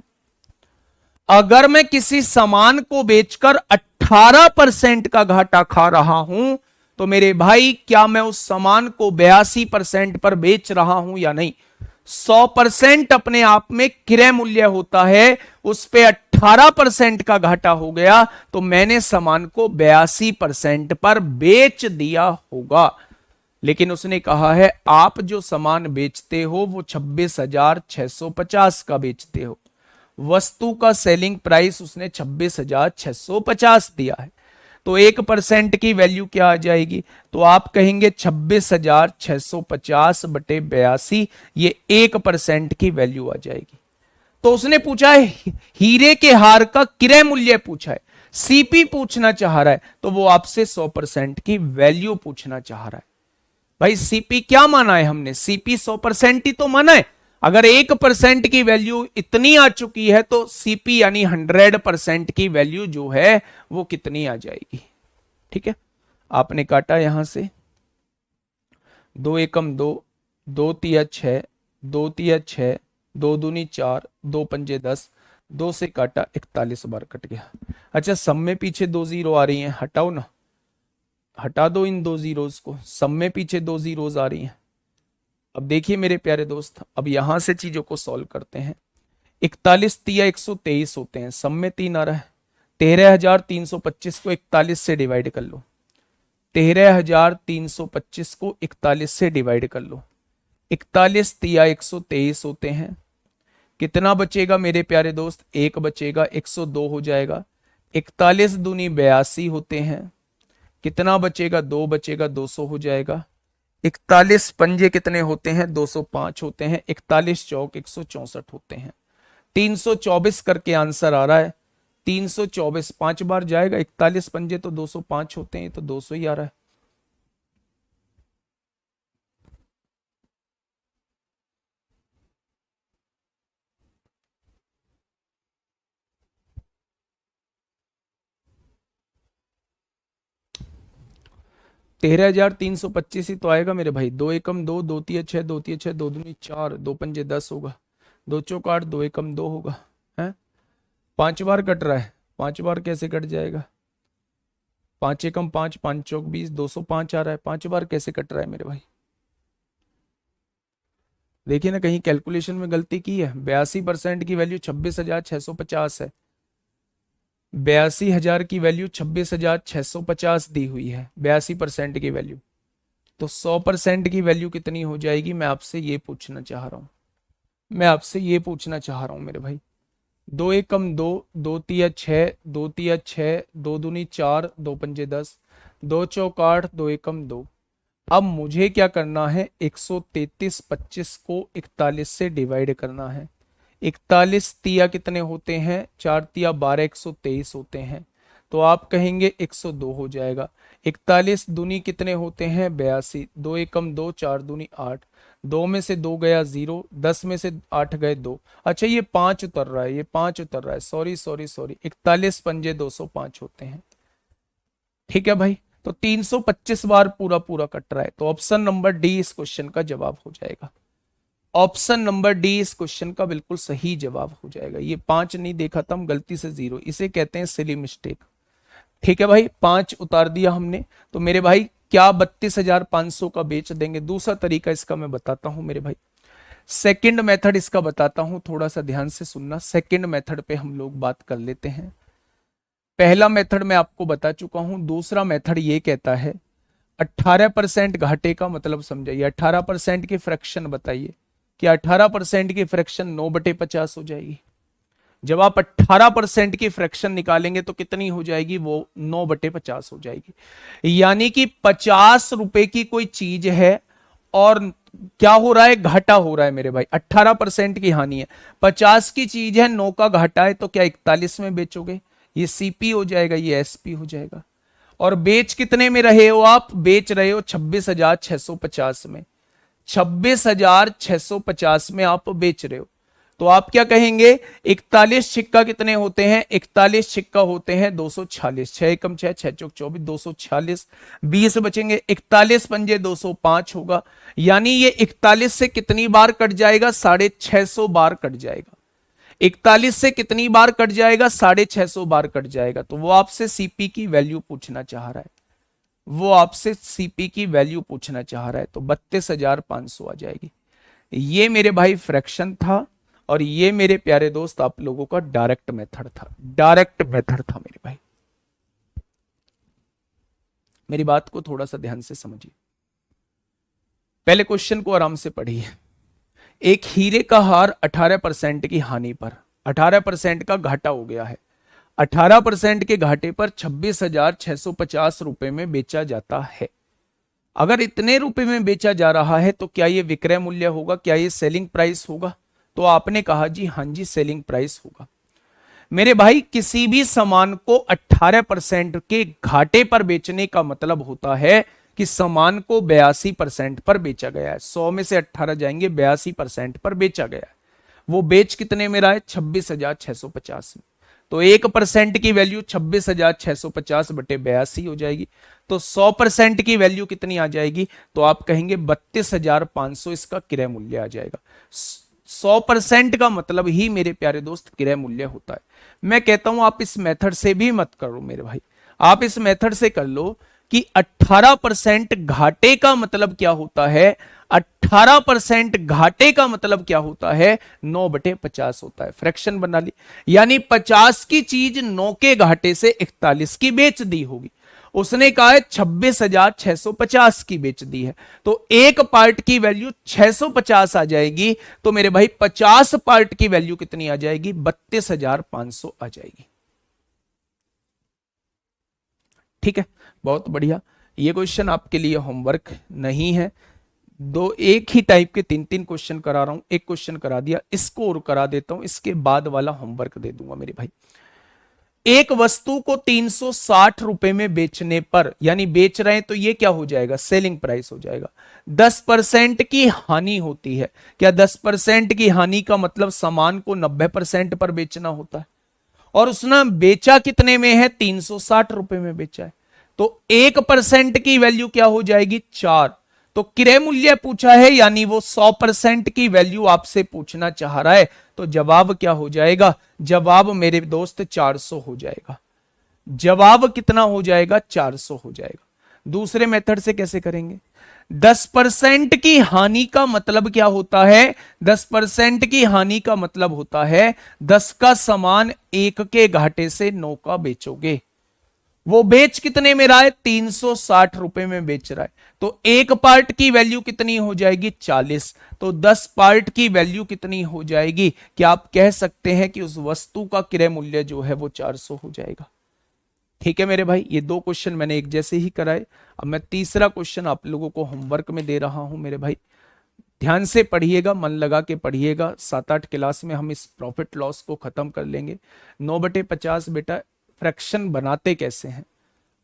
अगर मैं किसी सामान को बेचकर 18% का घाटा खा रहा हूं तो मेरे भाई क्या मैं उस सामान को 82% पर बेच रहा हूं या नहीं? 100% अपने आप में क्रय मूल्य होता है, उस पे 18% का घाटा हो गया तो मैंने सामान को 82% पर बेच दिया होगा। लेकिन उसने कहा है आप जो सामान बेचते हो वो 26,650 का बेचते हो। वस्तु का सेलिंग प्राइस उसने 26,650 दिया है, तो 1% की वैल्यू क्या आ जाएगी? तो आप कहेंगे 26,650 बटे 82, ये 1% की वैल्यू आ जाएगी। तो उसने पूछा है हीरे के हार का क्रय मूल्य पूछा है, सीपी पूछना चाह रहा है, तो वो आपसे 100% की वैल्यू पूछना चाह रहा है। भाई सीपी क्या माना है हमने? सीपी 100% ही तो माना है। अगर 1% की वैल्यू इतनी आ चुकी है तो सीपी यानी 100% की वैल्यू जो है वो कितनी आ जाएगी? ठीक है, आपने काटा यहां से 2 एकम 2, 2 तिया 6, 2 तिया 6, 2 दूनी 4, 2 पंजे 10, 2 से काटा 41 बार कट गया। अच्छा, सब में पीछे 2 जीरो आ रही हैं, हटाओ ना, हटा दो इन 2 जीरोस को, सब में पीछे 2 जीरोस आ रही हैं। अब देखिए मेरे प्यारे दोस्त, अब यहां से चीजों को सॉल्व करते हैं। 41 तिया 123 होते हैं, सब में 3 आ रहा है। 13,325 को 41 से डिवाइड कर लो, 13,325 को 41 से डिवाइड कर लो। 41 तिया 123 होते हैं, कितना बचेगा मेरे प्यारे दोस्त? 1 बचेगा, 102 हो जाएगा। 41 दूनी 82 होते हैं, कितना बचेगा? 2 बचेगा, 200 हो जाएगा। 41 पंजे कितने होते हैं? 205 होते हैं। 41 चौक 164 होते हैं। 324 करके आंसर आ रहा है। 324 5 बार जाएगा, 41 पंजे तो 205 होते हैं, तो 200 ही आ रहा है। तेरह हजार 325 ही तो आएगा मेरे भाई। 2 एकम 2, 2 तिया 6, 2 तिया 6, 2 दूनी 4, 2 पंजे 10 होगा, 2 चौक 8, 2 एकम 2 होगा। है 5 बार कट रहा है, 5 बार कैसे कट जाएगा? 5 एकम 5, 5 चौक 20, 205 आ रहा है। 5 बार कैसे कट रहा है मेरे भाई? देखिए ना, कहीं कैलकुलेशन में गलती की है। 82% की वैल्यू 26,650 है, 82,000 की वैल्यू 26,650 दी हुई है, 82% की वैल्यू। तो 100% की वैल्यू कितनी हो जाएगी? मैं आपसे ये पूछना चाह रहा हूं, मैं आपसे ये पूछना चाह रहा हूं मेरे भाई। 2 एकम 2, 2 तिया 6, 2 तिया 6, 2 दूनी 4, 2 पंजे 10, 2 चौक 8, 2 एकम 2। अब मुझे क्या करना है? 133.25 को 41 से डिवाइड करना है। 41 तिया कितने होते हैं? 4 तिया 12, 123 होते हैं, तो आप कहेंगे 102 हो जाएगा। 41 दूनी कितने होते हैं? 82, 2 एकम 2, 4 दूनी 8, 2 में से 2 गया 0, 10 में से 8 गए 2। अच्छा, ये 5 उतर रहा है, ये 5 उतर रहा है, सॉरी सॉरी सॉरी, 41 पंजे 205 होते हैं। ठीक है भाई, तो 325 बार पूरा पूरा कट रहा है, तो ऑप्शन नंबर डी इस क्वेश्चन का जवाब हो जाएगा। ऑप्शन नंबर डी इस क्वेश्चन का बिल्कुल सही जवाब हो जाएगा। ये 5 नहीं देखा था हम, गलती से 0, इसे कहते हैं सिली मिस्टेक। ठीक है भाई, 5 उतार दिया हमने। तो मेरे भाई क्या 32,500 का बेच देंगे? दूसरा तरीका इसका मैं बताता हूं मेरे भाई, सेकंड मेथड इसका बताता हूं, थोड़ा सा ध्यान से सुनना। सेकंड मेथड पे हम लोग बात कर लेते हैं। पहला मेथड मैं आपको बता चुका हूं, दूसरा मेथड ये कहता है 18% घाटे का मतलब समझाइए। 18% की फ्रैक्शन बताइए कि 18% की फ्रैक्शन 9/50 हो जाएगी। जब आप 18% की फ्रैक्शन निकालेंगे तो कितनी हो जाएगी? वो 9/50 हो जाएगी। यानी कि 50 रुपए की कोई चीज है और क्या हो रहा है? घाटा हो रहा है मेरे भाई, 18% की हानि है। 50 की चीज है, 9 का घाटा है, तो क्या 41 में बेचोगे? ये सीपी हो जाएगा, ये एसपी हो जाएगा। और बेच कितने में रहे हो आप? बेच रहे हो 26,650 में, 26,650 में आप बेच रहे हो। तो आप क्या कहेंगे, 41 छिक्का कितने होते हैं, 41 छिक्का होते हैं 246, 6 एकम 6, 6 चौक 24, 246, 20 बचेंगे, 41 पंजे 205 होगा, यानी ये 41 से कितनी बार कट जाएगा, 650 बार कट जाएगा। 41 से कितनी बार कट जाएगा, 650 बार कट जाएगा। तो वो आपसे सीपी की वैल्यू पूछना चाह रहा है, वो आपसे सीपी की वैल्यू पूछना चाह रहा है, तो 32,500 आ जाएगी। ये मेरे भाई फ्रैक्शन था, और ये मेरे प्यारे दोस्त आप लोगों का डायरेक्ट मेथड था, डायरेक्ट मेथड था मेरे भाई। मेरी बात को थोड़ा सा ध्यान से समझिए, पहले क्वेश्चन को आराम से पढ़िए। एक हीरे का हार 18% की हानि पर 18% का घाटा हो गया है, 18% के घाटे पर 26,650 रुपए में बेचा जाता है। अगर इतने रुपए में बेचा जा रहा है तो क्या यह विक्रय मूल्य होगा, क्या यह सेलिंग प्राइस होगा? तो आपने कहा जी हां जी सेलिंग प्राइस होगा। मेरे भाई किसी भी सामान को 18% के घाटे पर बेचने का मतलब होता है कि सामान को 82% पर बेचा गया है। 100 में से 18 जाएंगे, 82% पर बेचा गया है। वो बेच कितने में रहा है, 26,650 में। तो 1% की वैल्यू 26,650 बटे 82 हो जाएगी। तो 100% की वैल्यू कितनी आ जाएगी, तो आप कहेंगे 32,500 इसका क्रय मूल्य आ जाएगा। 100% का मतलब ही मेरे प्यारे दोस्त क्रय मूल्य होता है। मैं कहता हूं आप इस मेथड से भी मत करो मेरे भाई, आप इस मेथड से कर लो कि 18% घाटे का मतलब क्या होता है, 18% घाटे का मतलब क्या होता है, 9/50 होता है। फ्रैक्शन बना ली, यानी 50 की चीज 9 के घाटे से 41 की बेच दी होगी। उसने कहा है 26,650 की बेच दी है, तो एक पार्ट की वैल्यू 650 आ जाएगी। तो मेरे भाई 50 पार्ट की वैल्यू कितनी आ जाएगी, 32,500 आ जाएगी। ठीक है, बहुत बढ़िया। ये क्वेश्चन आपके लिए होमवर्क नहीं है, दो एक ही टाइप के 3-3 क्वेश्चन करा रहा हूं, एक क्वेश्चन करा दिया, इसको और करा देता हूं, इसके बाद वाला होमवर्क दे दूंगा मेरे भाई। एक वस्तु को 360 रुपए में बेचने पर, यानी बेच रहे हैं तो ये क्या हो जाएगा, सेलिंग प्राइस हो जाएगा। 10% की हानि होती है। क्या 10% की हानि का मतलब सामान को 90% पर बेचना होता है, और उसने बेचा कितने में है, 360 रुपए में बेचा है। तो 1% की वैल्यू क्या हो जाएगी, 4। तो क्रय मूल्य पूछा है, यानी वो 100% की वैल्यू आपसे पूछना चाह रहा है। तो जवाब क्या हो जाएगा, जवाब मेरे दोस्त 400 हो जाएगा। जवाब कितना हो जाएगा, 400 हो जाएगा। दूसरे मेथड से कैसे करेंगे, 10% की हानि का मतलब क्या होता है, 10% की हानि का मतलब होता है 10 का सामान 1 के घाटे से 9 का बेचोगे। वो बेच कितने में रहा है, 360 रुपए में बेच रहा है। तो एक पार्ट की वैल्यू कितनी हो जाएगी, 40। तो 10 पार्ट की वैल्यू कितनी हो जाएगी, कि आप कह सकते हैं कि उस वस्तु का क्रय मूल्य जो है वो 400 हो जाएगा। ठीक है मेरे भाई, ये 2 क्वेश्चन मैंने एक जैसे ही कराए। अब मैं तीसरा क्वेश्चन आप लोगों को होमवर्क में दे रहा हूं मेरे भाई, ध्यान से पढ़िएगा, मन लगा के पढ़िएगा। 7-8 क्लास में हम इस प्रॉफिट लॉस को खत्म कर लेंगे। 9/50 बेटा फ्रैक्शन बनाते कैसे हैं,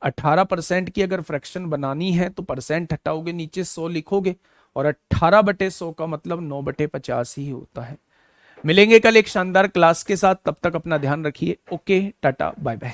18% की अगर फ्रैक्शन बनानी है तो परसेंट हटाओगे, नीचे 100 लिखोगे, और 18/100 का मतलब 9/50 ही होता है। मिलेंगे कल एक शानदार क्लास के साथ, तब तक अपना ध्यान रखिए। Okay, tata, bye bye.